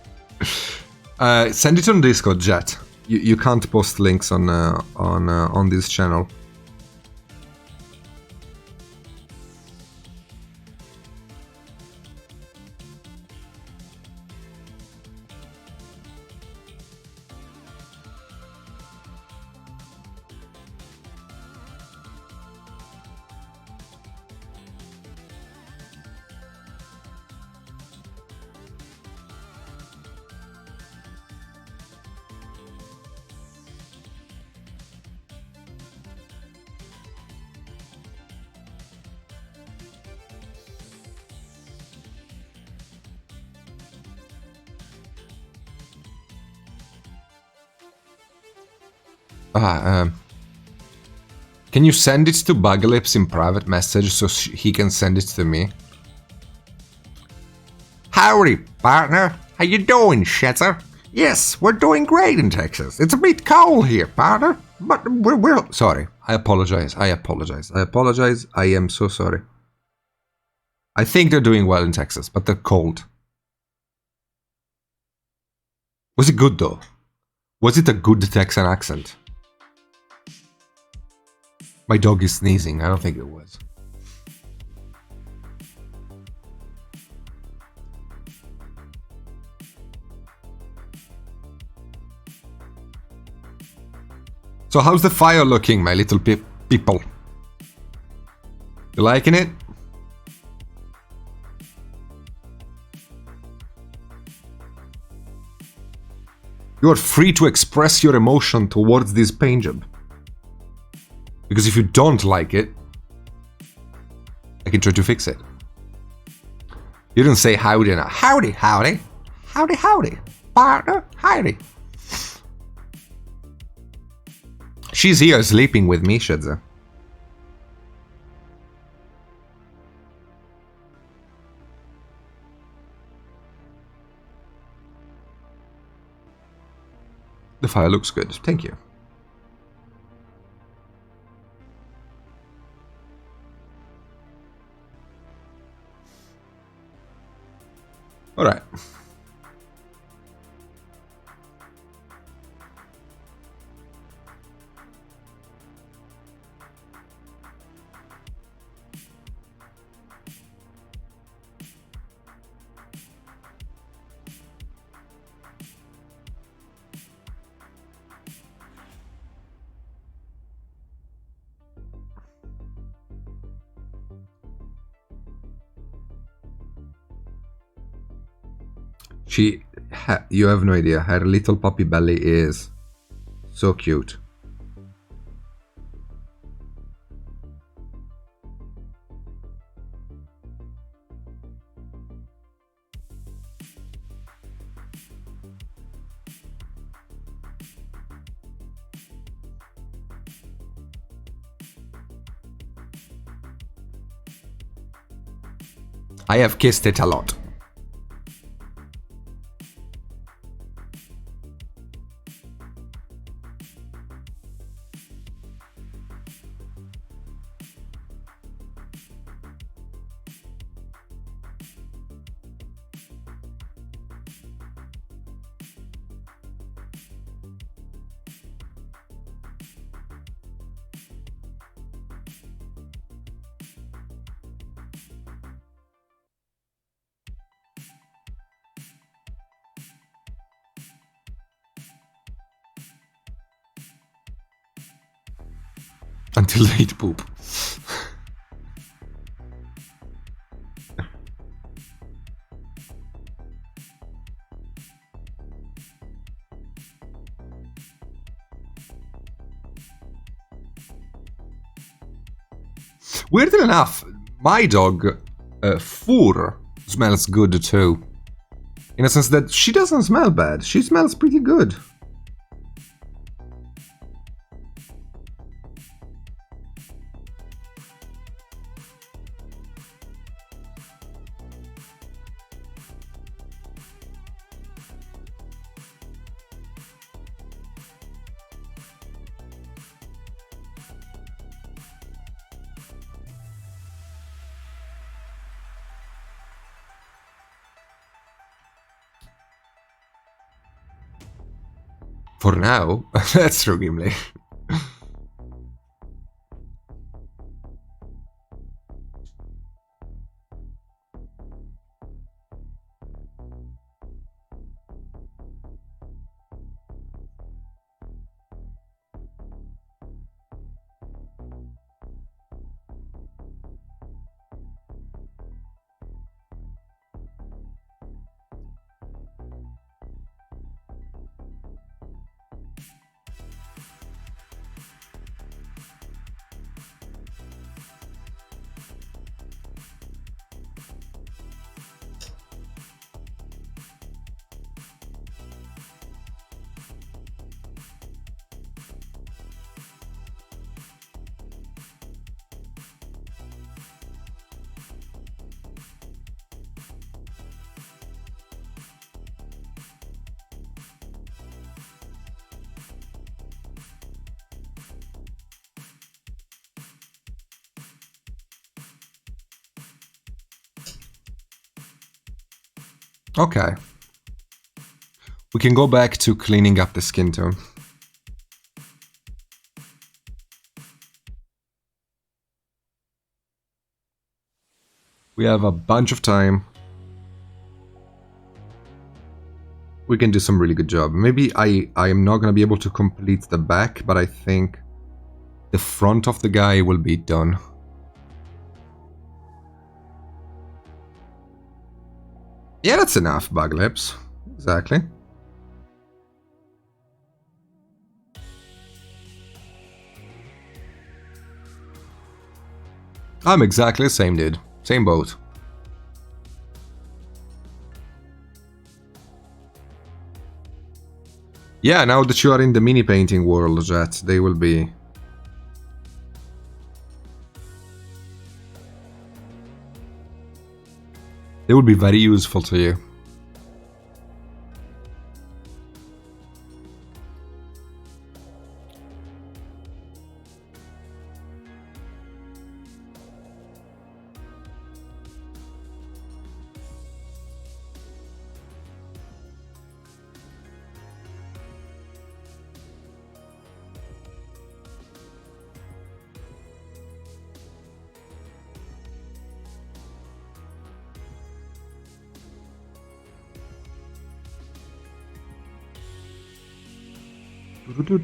Send it on Discord, Jet. You can't post links on this channel. Can you send it to Bugalips in private message so he can send it to me? Howdy, partner. How you doing, Shetzer? Yes, we're doing great in Texas. It's a bit cold here, partner, but we're sorry. I apologize. I am so sorry. I think they're doing well in Texas, but they're cold. Was it good, though? Was it a good Texan accent? My dog is sneezing. I don't think it was. So how's the fire looking, my little people? You liking it? You are free to express your emotion towards this paint job. Because if you don't like it, I can try to fix it. You didn't say howdy now. Howdy, howdy. Howdy, howdy. Partner, howdy. She's here sleeping with me, Shedza. The fire looks good. Thank you. All right. You have no idea. Her little puppy belly is so cute. I have kissed it a lot. Until they eat poop. Weirdly enough, my dog, Fur, smells good too. In a sense that she doesn't smell bad, she smells pretty good. For now, that's true, Gimli. Okay. We can go back to cleaning up the skin tone. We have a bunch of time. We can do some really good job. Maybe I am not gonna be able to complete the back, but I think the front of the guy will be done. Yeah, that's enough, bug lips. Exactly. I'm exactly the same, dude. Same boat. Yeah, now that you are in the mini painting world, Jet, they will be... They will be very useful to you. Okay.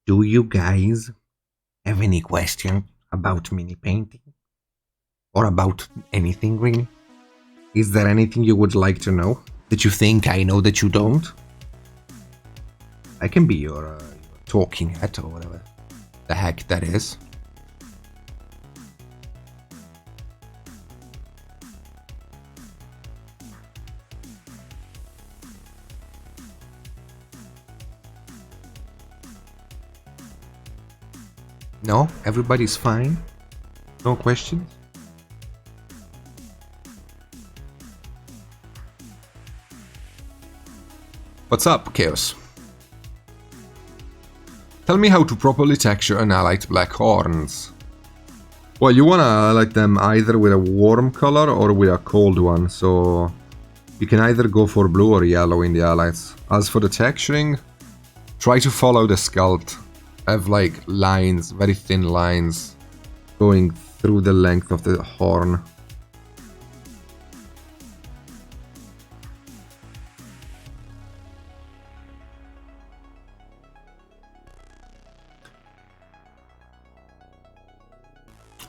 Do you guys have any question about mini painting? Or about anything really? Is there anything you would like to know that you think I know that you don't? I can be your talking head or whatever the heck that is. No? Everybody's fine? No questions? What's up, Chaos? Tell me how to properly texture and highlight black horns. Well, you wanna highlight them either with a warm color or with a cold one, so you can either go for blue or yellow in the highlights. As for the texturing, try to follow the sculpt. Have like lines, very thin lines, going through the length of the horn.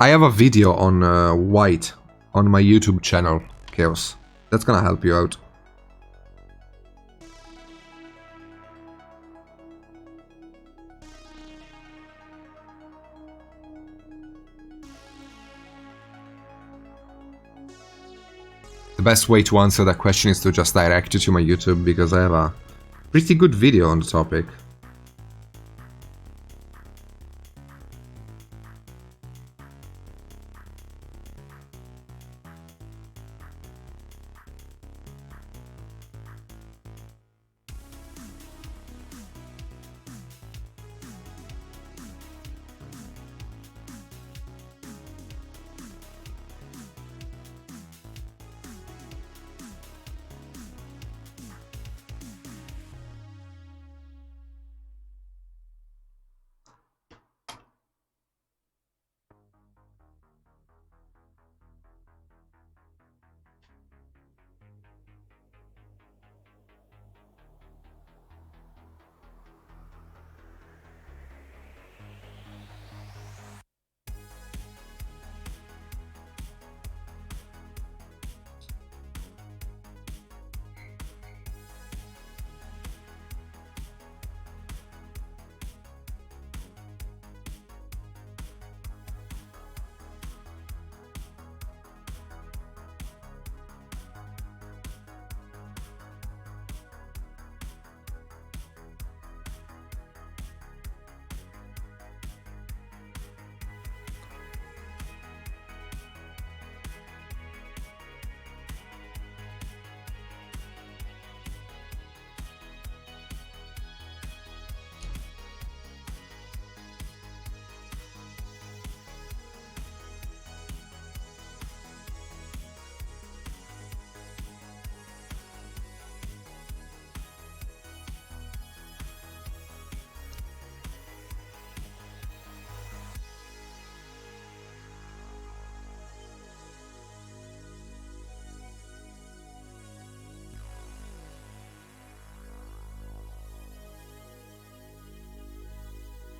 I have a video on white on my YouTube channel, Chaos. That's gonna help you out. The best way to answer that question is to just direct you to my YouTube, because I have a pretty good video on the topic.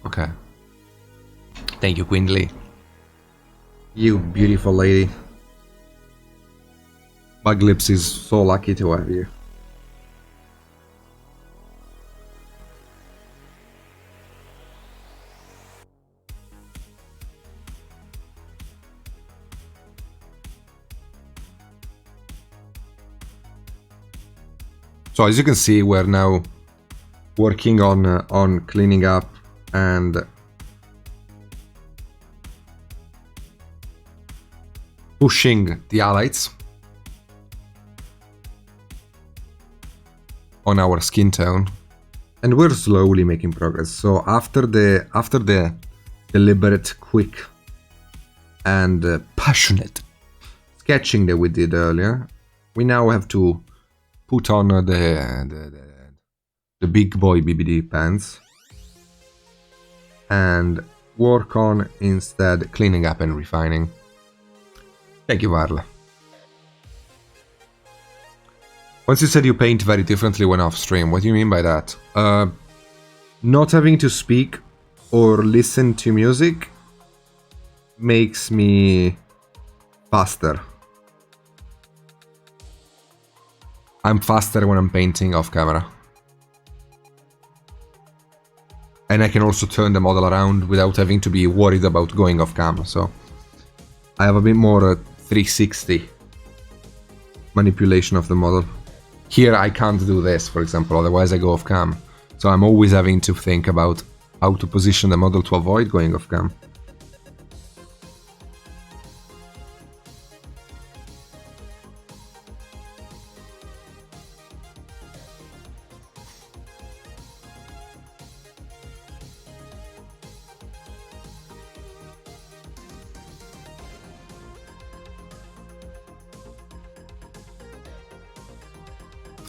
Okay. Thank you, Quindley. You beautiful lady. Bug Lips is so lucky to have you. So as you can see, we're now working on cleaning up and pushing the highlights on our skin tone, and we're slowly making progress. So after the deliberate, quick, and passionate sketching that we did earlier, we now have to put on the big boy BBD pants and work on instead cleaning up and refining. Thank you, Varla. Once you said you paint very differently when off stream, what do you mean by that? Not having to speak or listen to music makes me faster. I'm faster when I'm painting off camera. And I can also turn the model around without having to be worried about going off cam, so I have a bit more 360 manipulation of the model. Here I can't do this, for example, otherwise I go off cam. So I'm always having to think about how to position the model to avoid going off cam.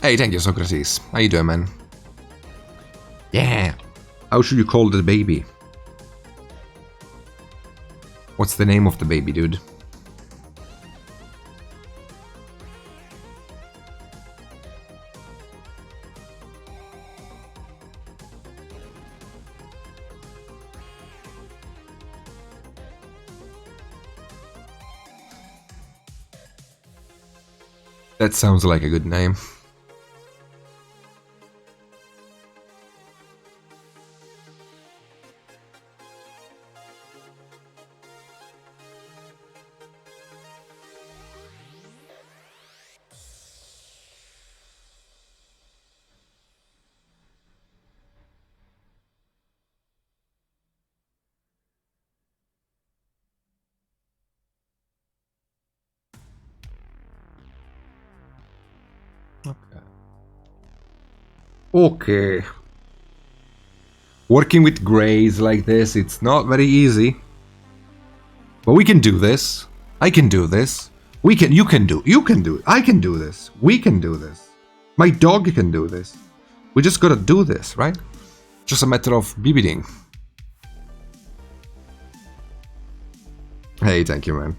Hey, thank you, Socrates. How you doing, man? Yeah. How should you call the baby? What's the name of the baby, dude? That sounds like a good name. Okay. Working with grays like this, it's not very easy. But we can do this. I can do this. You can do it. I can do this. We can do this. My dog can do this. We just gotta do this, right? Just a matter of BBDing. Hey, thank you, man.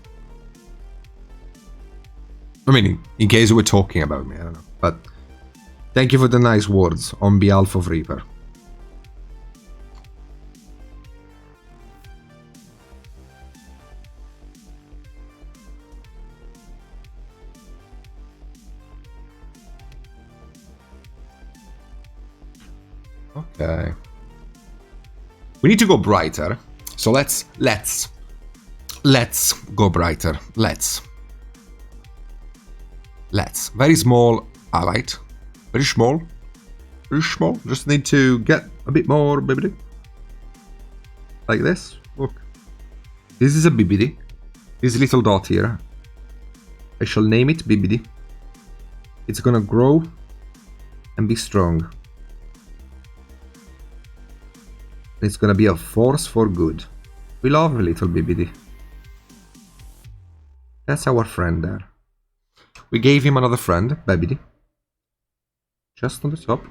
I mean, in case you were talking about me, I don't know. But thank you for the nice words on behalf of Reaper. Okay. We need to go brighter. So let's go brighter. Let's. Very small highlight. Very small. Very small. Just need to get a bit more BBD. Like this. Look. This is a BBD. This little dot here. I shall name it BBD. It's gonna grow and be strong. It's gonna be a force for good. We love little BBD. That's our friend there. We gave him another friend, BBD. Just on the top.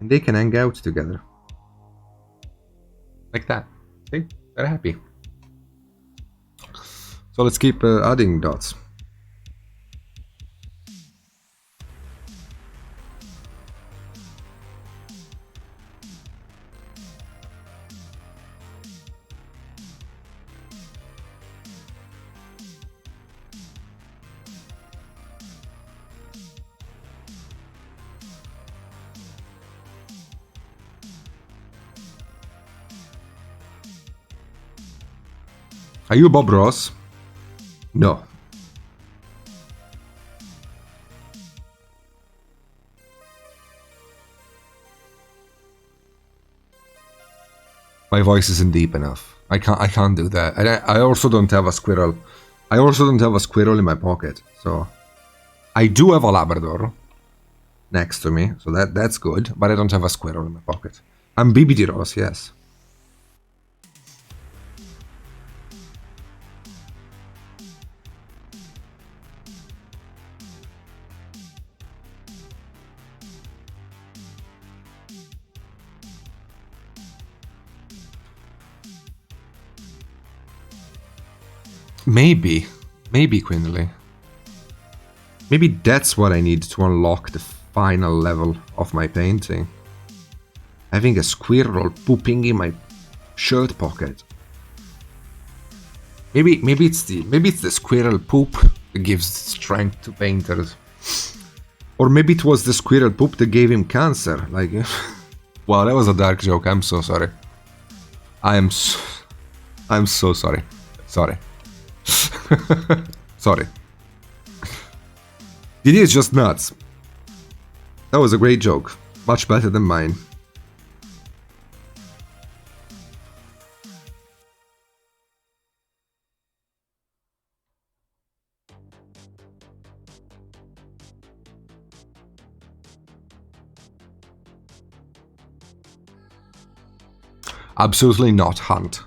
And they can hang out together. Like that. See? They're happy. So let's keep adding dots. Are you Bob Ross? No. My voice isn't deep enough. I can't do that. I also don't have a squirrel. I also don't have a squirrel in my pocket. So I do have a Labrador next to me, so that's good, but I don't have a squirrel in my pocket. I'm BBD Ross, yes. Maybe Quindley. Maybe that's what I need to unlock the final level of my painting. Having a squirrel pooping in my shirt pocket. Maybe it's the squirrel poop that gives strength to painters. Or maybe it was the squirrel poop that gave him cancer. Like, wow, that was a dark joke. I'm so sorry. I'm so sorry. Sorry. Sorry. It is just nuts. That was a great joke. Much better than mine. Absolutely not, Hunt.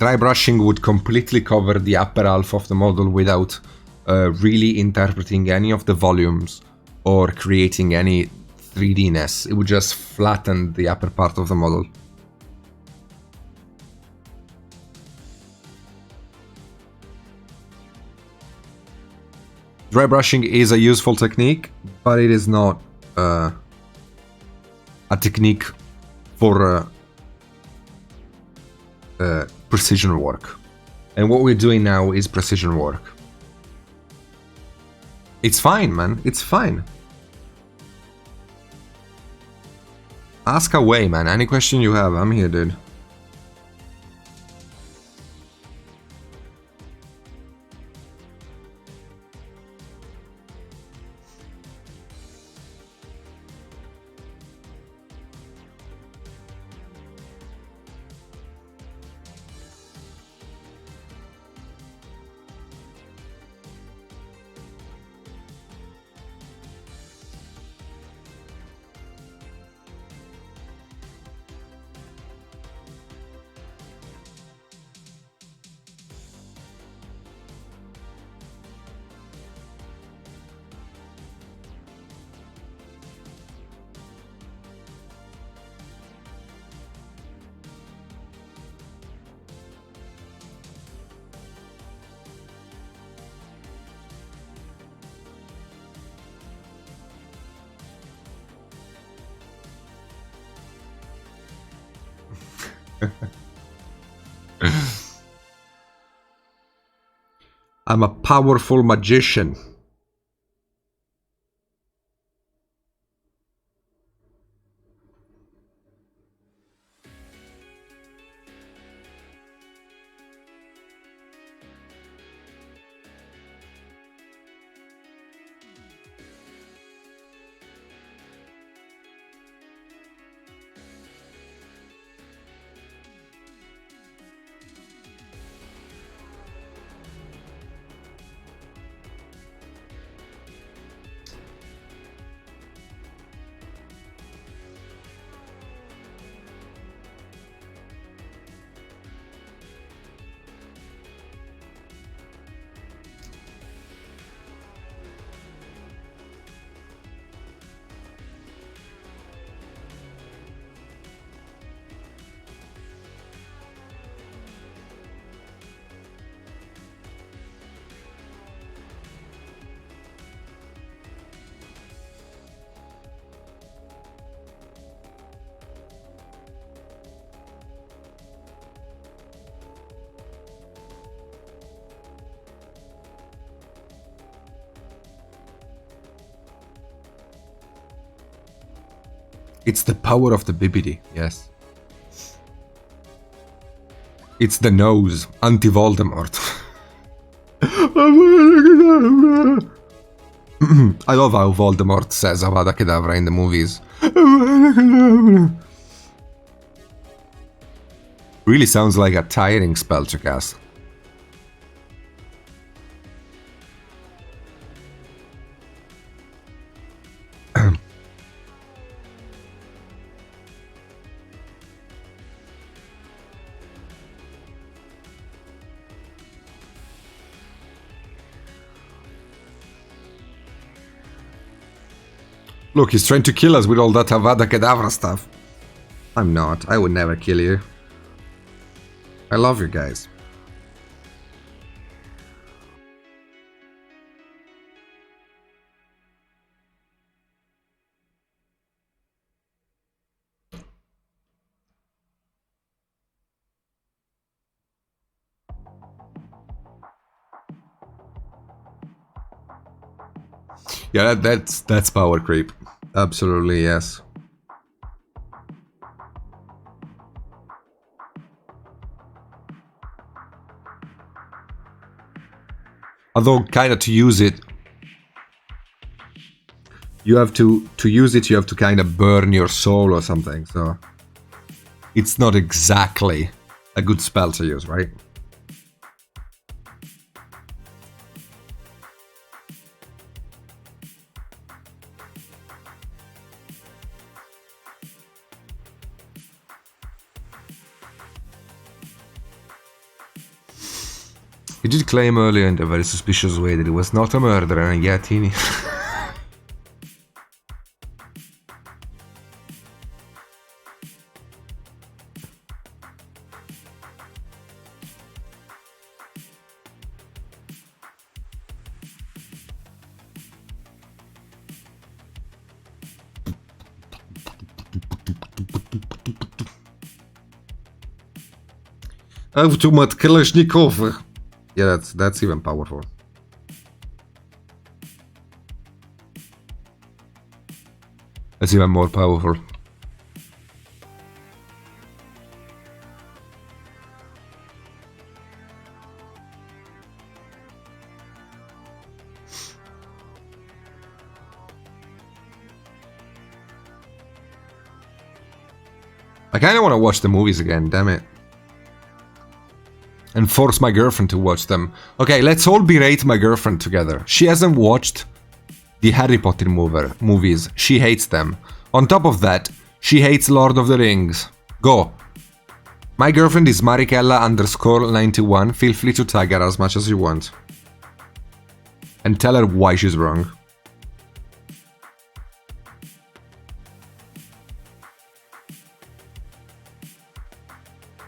Dry brushing would completely cover the upper half of the model without really interpreting any of the volumes or creating any 3D-ness. It would just flatten the upper part of the model. Dry brushing is a useful technique, but it is not a technique for precision work. And what we're doing now is precision work. It's fine, man. It's fine. Ask away, man. Any question you have, I'm here, dude. I'm a powerful magician. It's the power of the BBD, yes. It's the nose, anti-Voldemort. I love how Voldemort says Avada Kedavra in the movies. Really sounds like a tiring spell to cast. Look, he's trying to kill us with all that Avada Kedavra stuff. I'm not. I would never kill you. I love you guys. Yeah, that's power creep. Absolutely, yes. Although, kind of to use it, you have to use it. You have to kind of burn your soul or something. So it's not exactly a good spell to use, right? He did claim earlier in a very suspicious way that he was not a murderer, and yet he... Automat Kalashnikov. Yeah, that's even powerful. That's even more powerful. I kinda wanna watch the movies again, damn it. And force my girlfriend to watch them. Okay, let's all berate my girlfriend together. She hasn't watched the Harry Potter movies. She hates them. On top of that, she hates Lord of the Rings. Go. My girlfriend is Marikella_91. Feel free to tag her as much as you want. And tell her why she's wrong.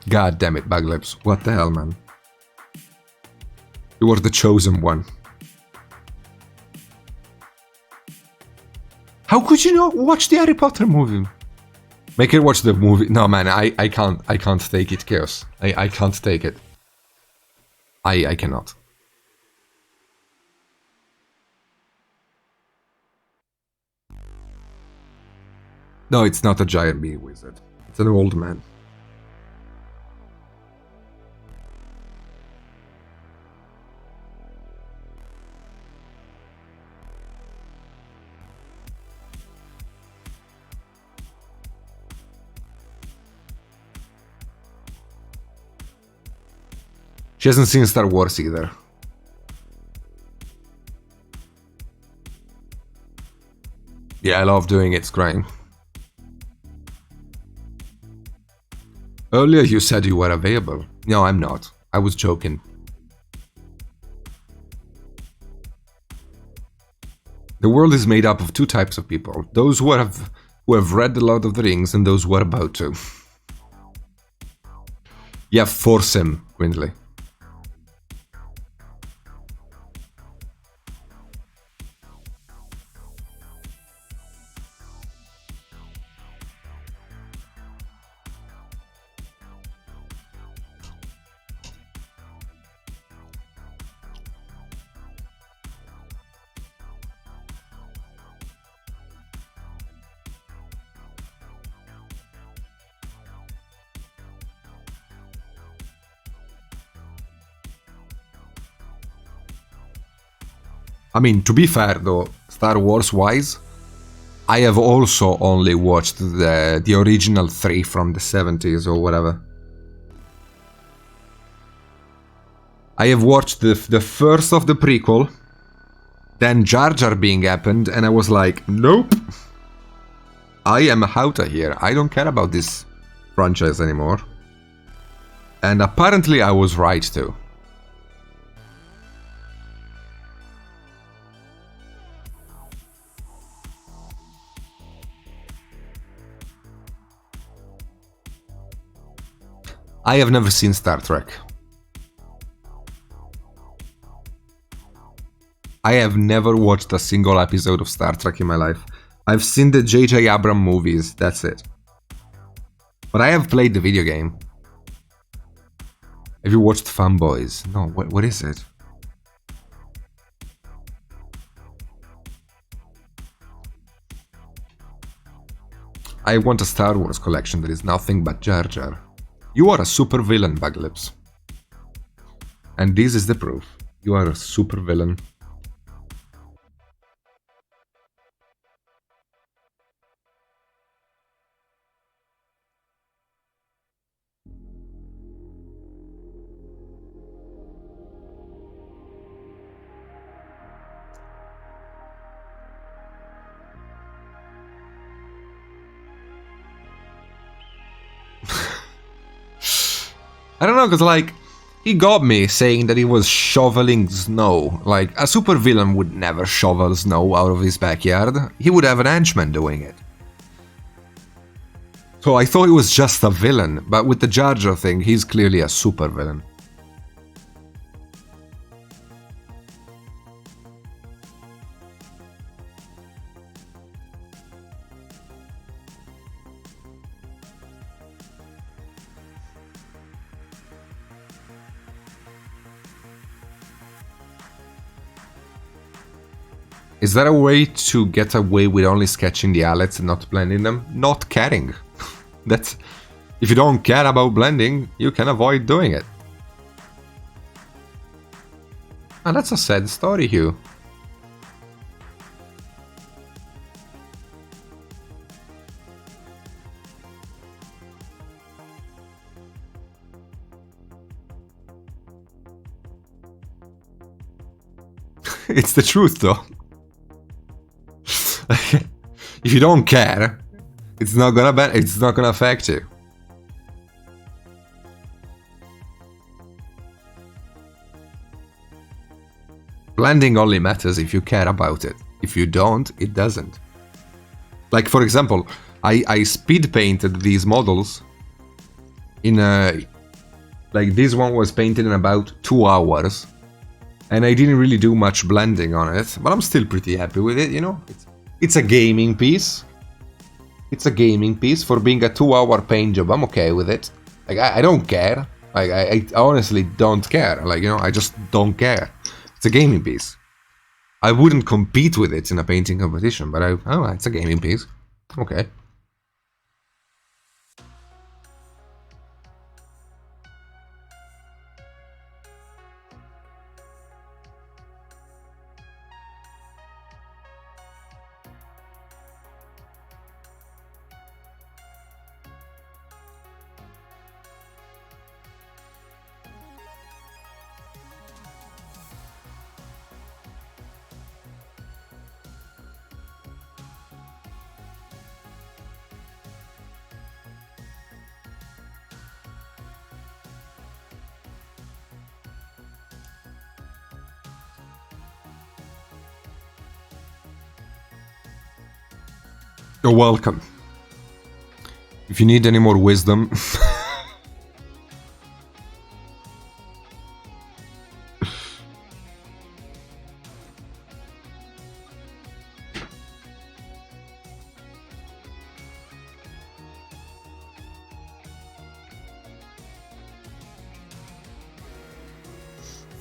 God damn it, Baglips. What the hell, man? You were the chosen one. How could you not watch the Harry Potter movie? Make her watch the movie. No, man, I can't take it, Chaos. I can't take it. I cannot. No, it's not a giant bee wizard. It's an old man. She hasn't seen Star Wars either. Yeah, I love doing it, it's great. Earlier you said you were available. No, I'm not. I was joking. The world is made up of two types of people. Those who have read The Lord of the Rings and those who are about to. Yeah, force him, Quindley. I mean, to be fair though, Star Wars wise, I have also only watched the original 3 from the 70s or whatever. I have watched the first of the prequel, then Jar Jar being happened, and I was like, nope. I am out of here. I don't care about this franchise anymore. And apparently I was right too. I have never seen Star Trek. I have never watched a single episode of Star Trek in my life. I've seen the J.J. Abrams movies, that's it. But I have played the video game. Have you watched Fanboys? No, what is it? I want a Star Wars collection that is nothing but Jar Jar. You are a super villain, Baglips. And this is the proof. You are a super villain. I don't know, because like, He got me saying that he was shoveling snow. Like, a supervillain would never shovel snow out of his backyard. He would have an henchman doing it. So I thought he was just a villain, but with the Jar Jar thing, he's clearly a supervillain. Is there a way to get away with only sketching the outlets and not blending them? Not caring. That's... If you don't care about blending, you can avoid doing it. And that's a sad story, Hugh. It's the truth, though. If you don't care, it's not gonna affect you. Blending only matters if you care about it. If you don't, it doesn't. Like, for example, I speed painted these models in a... Like, this one was painted in about 2 hours. And I didn't really do much blending on it, but I'm still pretty happy with it, you know? It's a gaming piece. It's a gaming piece. For being a 2-hour paint job, I'm okay with it. Like, I don't care. Like, I honestly don't care. Like, you know, I just don't care. It's a gaming piece. I wouldn't compete with it in a painting competition, but it's a gaming piece. Okay. You're welcome. If you need any more wisdom...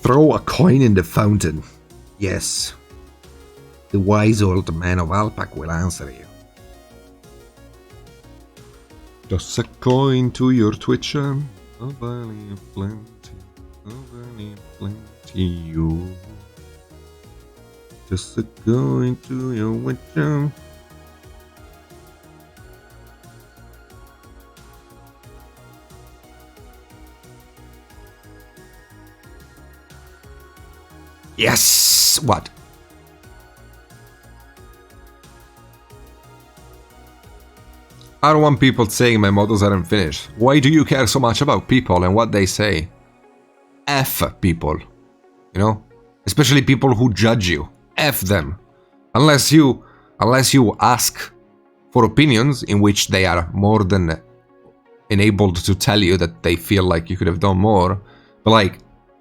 Throw a coin in the fountain. Yes. The wise old man of Alpac will answer you. Toss a coin to your Twitcher, a valley of plenty, a valley of plenty, you. Toss a coin to your Witcher. Yes! What? I don't want people saying my models aren't finished. Why do you care so much about people and what they say? F people. You know? Especially people who judge you. F them. Unless you ask for opinions in which they are more than enabled to tell you that they feel like you could have done more. But like,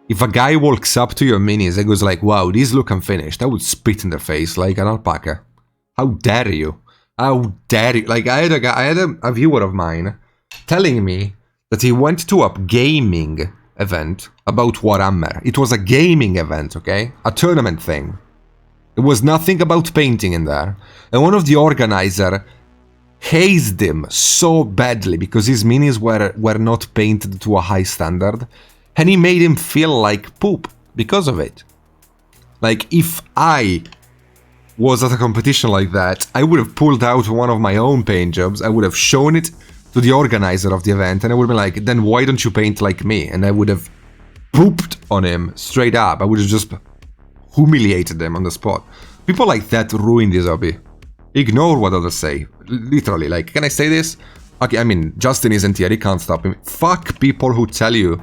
if a guy walks up to your minis and goes like, wow, these look unfinished, I would spit in their face like an alpaca. How dare you? How dare you? Like, I had a viewer of mine telling me that he went to a gaming event about Warhammer. It was a gaming event, okay? A tournament thing. There was nothing about painting in there. And one of the organizers hazed him so badly because his minis were not painted to a high standard. And he made him feel like poop because of it. Like, if I was at a competition like that, I would have pulled out one of my own paint jobs, I would have shown it to the organizer of the event, and I would have been like, then why don't you paint like me? And I would have pooped on him straight up. I would have just humiliated them on the spot. People like that ruin this hobby. Ignore what others say. Literally, like, can I say this? Okay, I mean, Justin isn't here, he can't stop him. Fuck people who tell you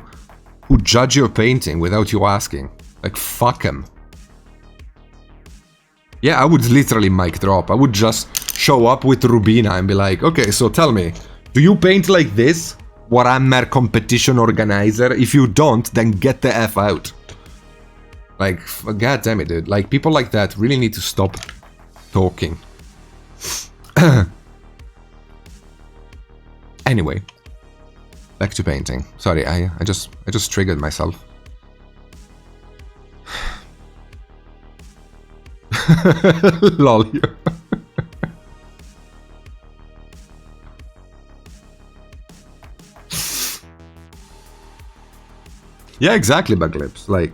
who judge your painting without you asking. Like, fuck them. Yeah, I would literally mic drop. I would just show up with Rubina and be like, okay, so tell me, do you paint like this? Warhammer competition organizer? If you don't, then get the F out. Like, god damn it, dude. Like, people like that really need to stop talking. Anyway, back to painting. Sorry, I just triggered myself. Lol. Yeah, exactly, Bug Lips. Like,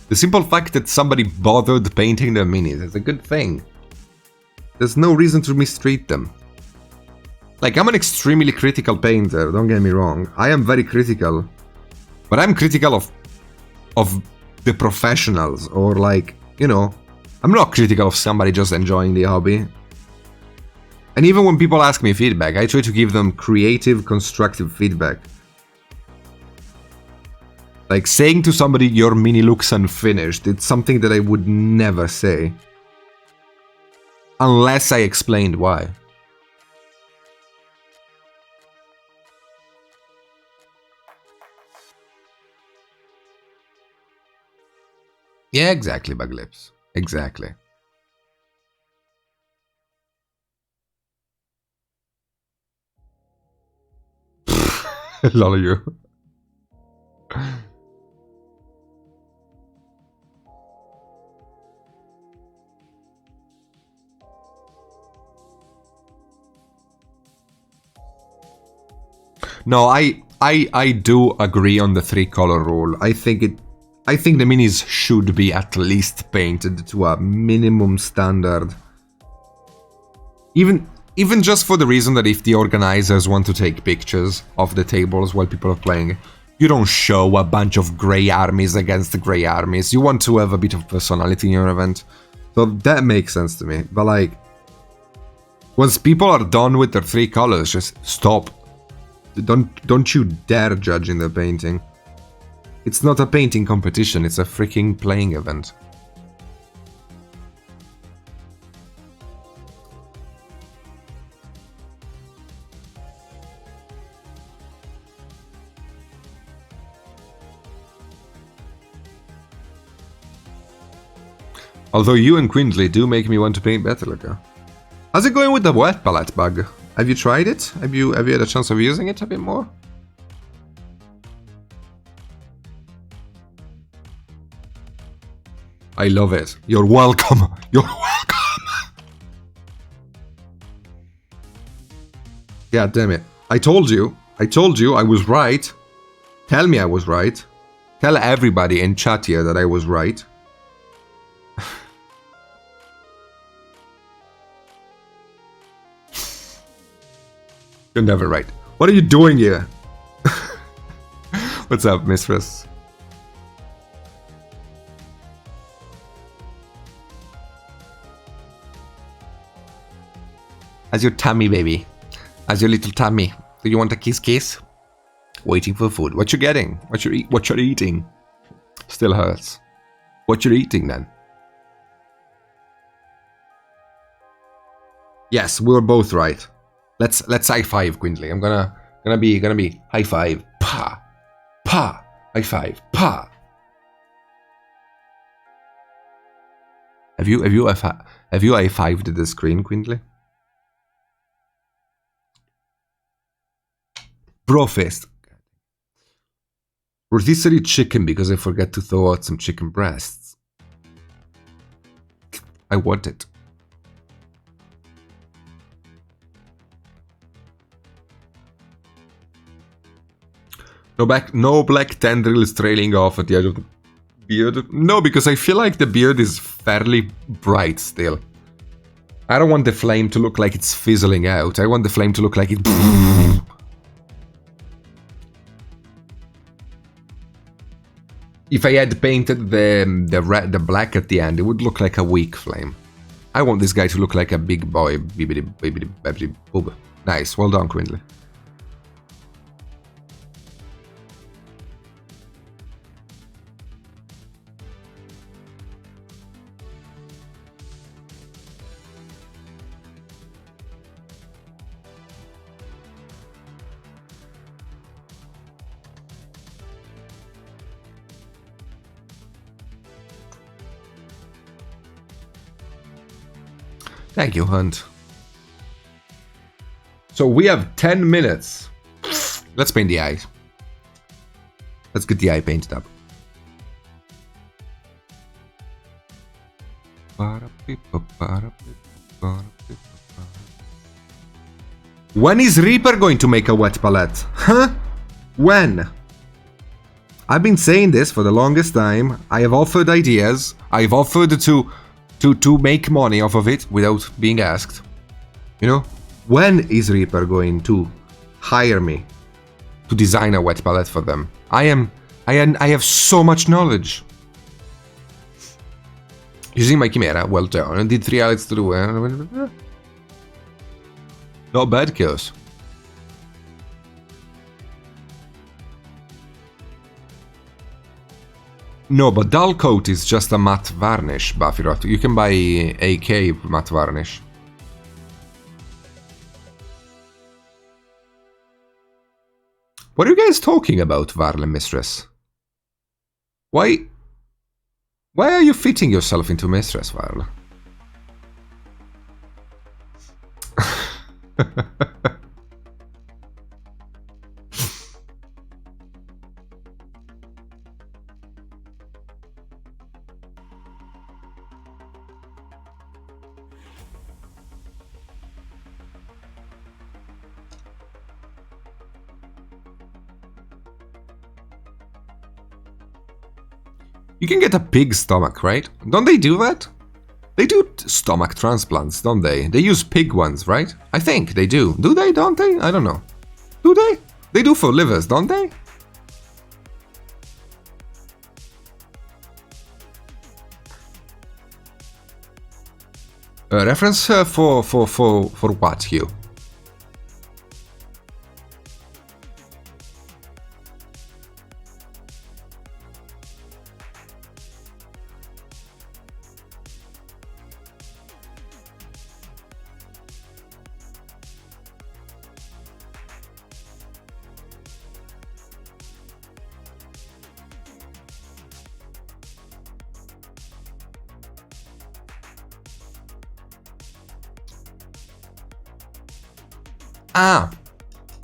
the simple fact that somebody bothered painting their minis is a good thing. There's no reason to mistreat them. Like, I'm an extremely critical painter, don't get me wrong. I am very critical. But I'm critical of the professionals, or like, you know, I'm not critical of somebody just enjoying the hobby. And even when people ask me feedback, I try to give them creative, constructive feedback. Like, saying to somebody, your mini looks unfinished, it's something that I would never say. Unless I explained why. Yeah, exactly, Bug Lips. Exactly. Lol, you. No, I do agree on the 3-color rule. I think the minis should be at least painted to a minimum standard. Even just for the reason that if the organizers want to take pictures of the tables while people are playing, you don't show a bunch of grey armies against the grey armies. You want to have a bit of personality in your event. So that makes sense to me. But like, once people are done with their 3 colors, just stop. Don't you dare judge in the painting. It's not a painting competition, it's a freaking playing event. Although you and Quindley do make me want to paint better, Luca. How's it going with the wet palette bug? Have you tried it? Have you had a chance of using it a bit more? I love it. You're welcome. You're welcome. Yeah, damn it. I told you I was right. Tell me I was right. Tell everybody in chat here that I was right. You're never right. What are you doing here? What's up, mistress? How's your tummy, baby? How's your little tummy? Do you want a kiss? Waiting for food. What you getting? What you're eating? Still hurts. What you're eating then? Yes, we were both right. Let's high five, Quindley. I'm gonna be high five. Pa, pa, high five. Pa. Have you high fived the screen, Quindley? Brofist. Rotisserie chicken because I forgot to thaw out some chicken breasts. I want it. No black tendril is trailing off at the edge of the beard. No, because I feel like the beard is fairly bright still. I don't want the flame to look like it's fizzling out. I want the flame to look like it... If I had painted the black at the end, it would look like a weak flame. I want this guy to look like a big boy. Bibbidi, bibbidi, bibbidi, boob. Nice. Well done, Quindley. Thank you, Hunt. So we have 10 minutes. Let's paint the eyes. Let's get the eye painted up. When is Reaper going to make a wet palette? Huh? When? I've been saying this for the longest time. I have offered ideas. I've offered to make money off of it without being asked. You know? When is Reaper going to hire me to design a wet palette for them? I have so much knowledge. Using my Chimera, well done. I did 3 highlights to do it. Not bad, kills. No, but dull coat is just a matte varnish, Buffyrot. You can buy AK matte varnish. What are you guys talking about, Varle Mistress? Why are you fitting yourself into Mistress, Varle? You can get a pig stomach, right? Don't they do that? They do stomach transplants, don't they? They use pig ones, right? I think they do. Do they? Don't they? I don't know. Do they? They do for livers, don't they? Reference for what, Hugh? Ah!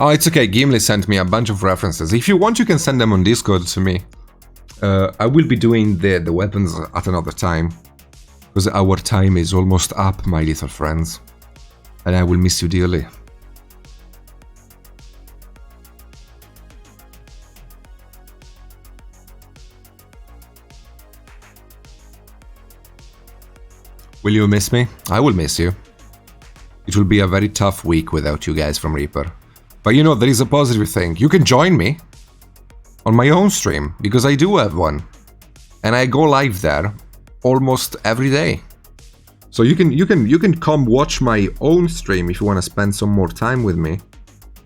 Oh, it's okay. Gimli sent me a bunch of references. If you want, you can send them on Discord to me. I will be doing the weapons at another time. Because our time is almost up, my little friends. And I will miss you dearly. Will you miss me? I will miss you. It will be a very tough week without you guys from Reaper. But you know, there is a positive thing. You can join me on my own stream, because I do have one. And I go live there almost every day. So you can come watch my own stream if you want to spend some more time with me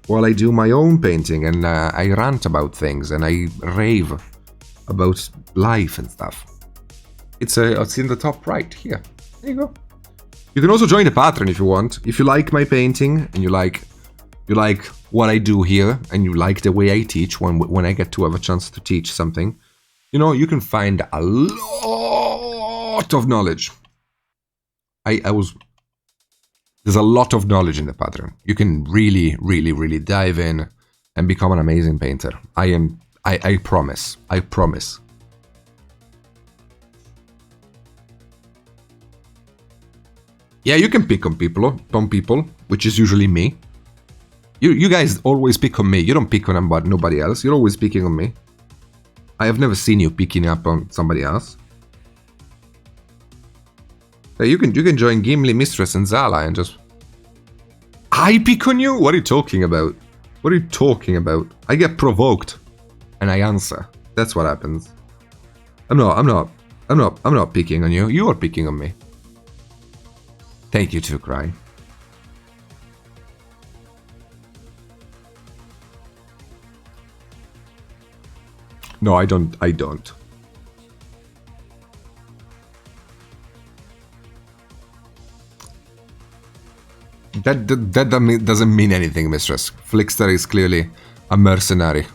while I do my own painting and I rant about things and I rave about life and stuff. It's in the top right here. There you go. You can also join the Patreon if you want. If you like my painting and you like what I do here and you like the way I teach when I get to have a chance to teach something, you know, you can find a lot of knowledge. There's a lot of knowledge in the Patreon. You can really, really, really dive in and become an amazing painter. I promise. I promise. Yeah, you can pick on people, which is usually me. You guys always pick on me. You don't pick on nobody else. You're always picking on me. I have never seen you picking up on somebody else. You can join Gimli, Mistress, and Zala and just... I pick on you? What are you talking about? What are you talking about? I get provoked and I answer. That's what happens. I'm not picking on you. You are picking on me. Thank you too, Cry. No, I don't. I don't. That doesn't mean anything, Mistress. Flickster is clearly a mercenary.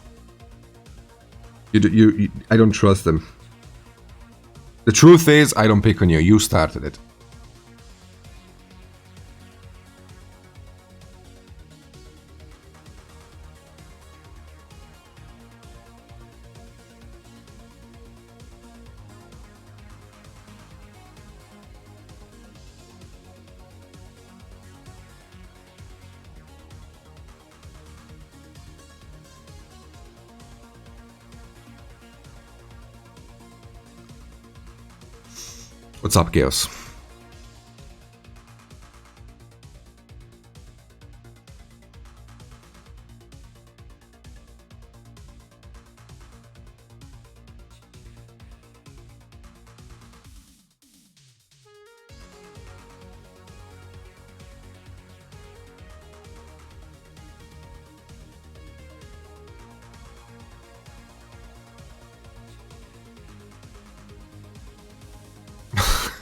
I don't trust them. The truth is, I don't pick on you. You started it. What's up, Chaos?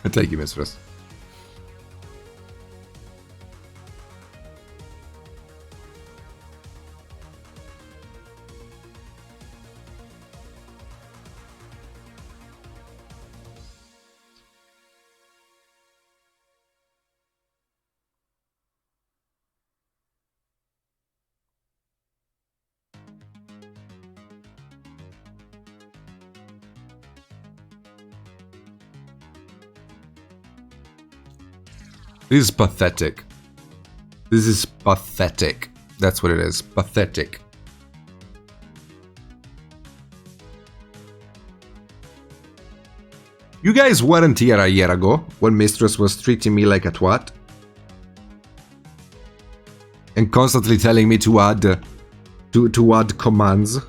Thank you, Mistress. This is pathetic. This is pathetic. That's what it is. Pathetic. You guys weren't here a year ago when Mistress was treating me like a twat. And constantly telling me to add to add commands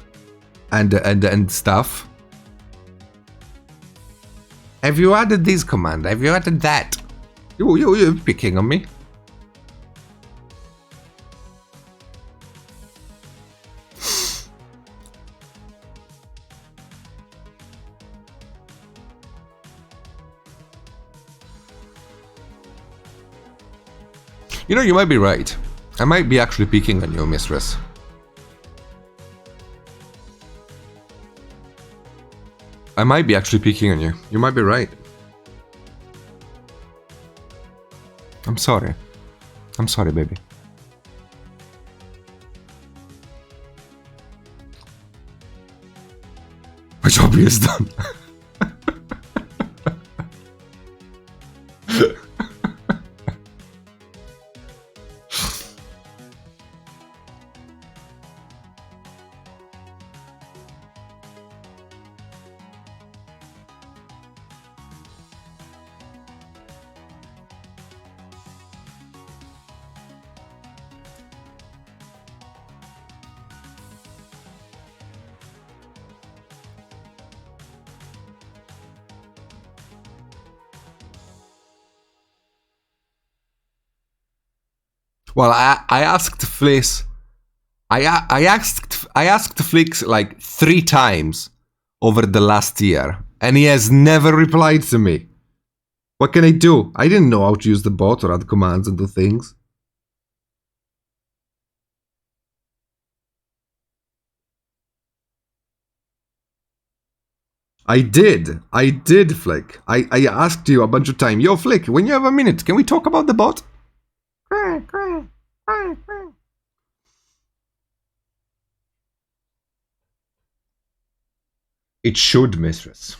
and stuff. Have you added this command? Have you added that? You're picking on me. You know, you might be right. I might be actually picking on you, Mistress. I might be actually picking on you. You might be right. I'm sorry. I'm sorry, baby. My job is done. Well, I asked Fliss. I asked Flix like 3 times over the last year, and he has never replied to me. What can I do? I didn't know how to use the bot or add commands and do things. I did, Flick. I asked you a bunch of times. Yo, Flick, when you have a minute, can we talk about the bot? It should, Mistress.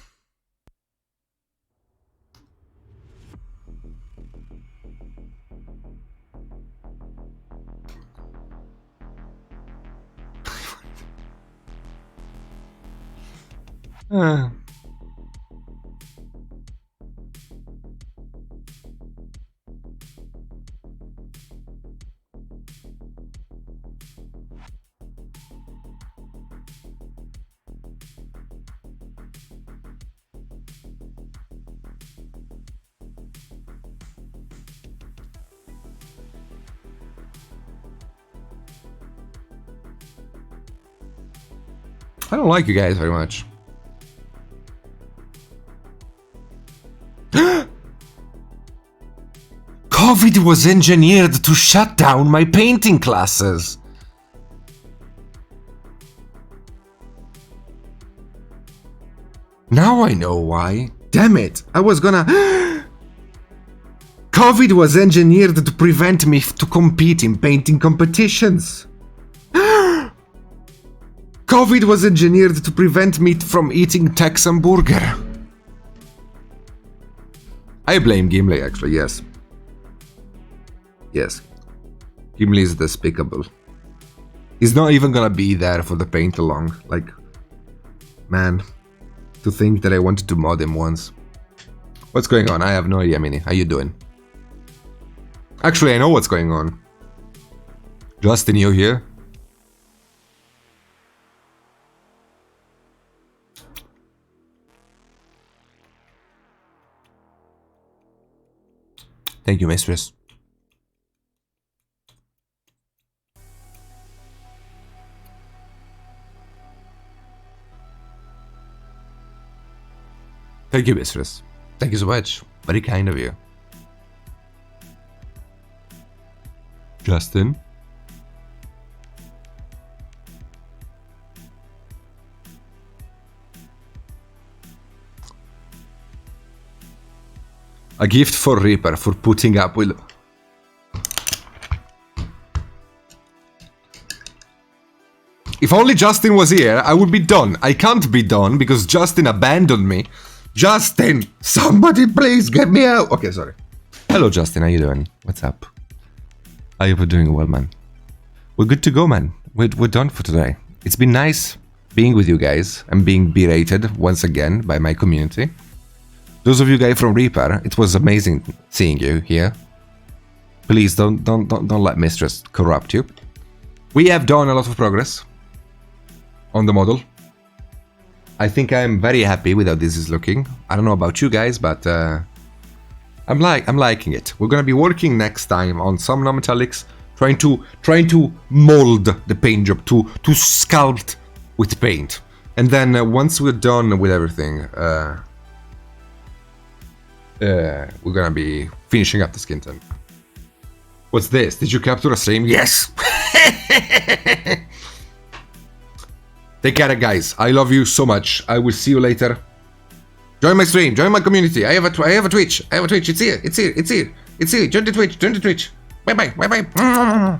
I don't like you guys very much. COVID was engineered to shut down my painting classes. Now I know why. Damn it, I was gonna... COVID was engineered to prevent me to compete in painting competitions. COVID was engineered to prevent me from eating Texan burger. I blame Gimli, actually, yes. Yes. Gimli is despicable. He's not even gonna be there for the paint along. Like, man, to think that I wanted to mod him once. What's going on? I have no idea, Mini. How you doing? Actually, I know what's going on. Justin, you here? Thank you, mistress. Thank you, mistress. Thank you so much. Very kind of you. Justin? A gift for Reaper for putting up with... If only Justin was here, I would be done. I can't be done because Justin abandoned me. Justin! Somebody please get me out! Okay, sorry. Hello, Justin. How you doing? What's up? I hope you're doing well, man. We're good to go, man. We're done for today. It's been nice being with you guys and being berated once again by my community. Those of you guys from Reaper, it was amazing seeing you here. Please don't let Mistress corrupt you. We have done a lot of progress on the model. I think I'm very happy with how this is looking. I don't know about you guys, but I'm liking it. We're gonna be working next time on some non-metallics, trying to mold the paint job to sculpt with paint. And then once we're done with everything, we're gonna be finishing up the skin tone. What's this? Did you capture a stream? Yes! Take care, guys. I love you so much. I will see you later. Join my stream. Join my community. I have a Twitch. It's here. Join the Twitch. Bye bye.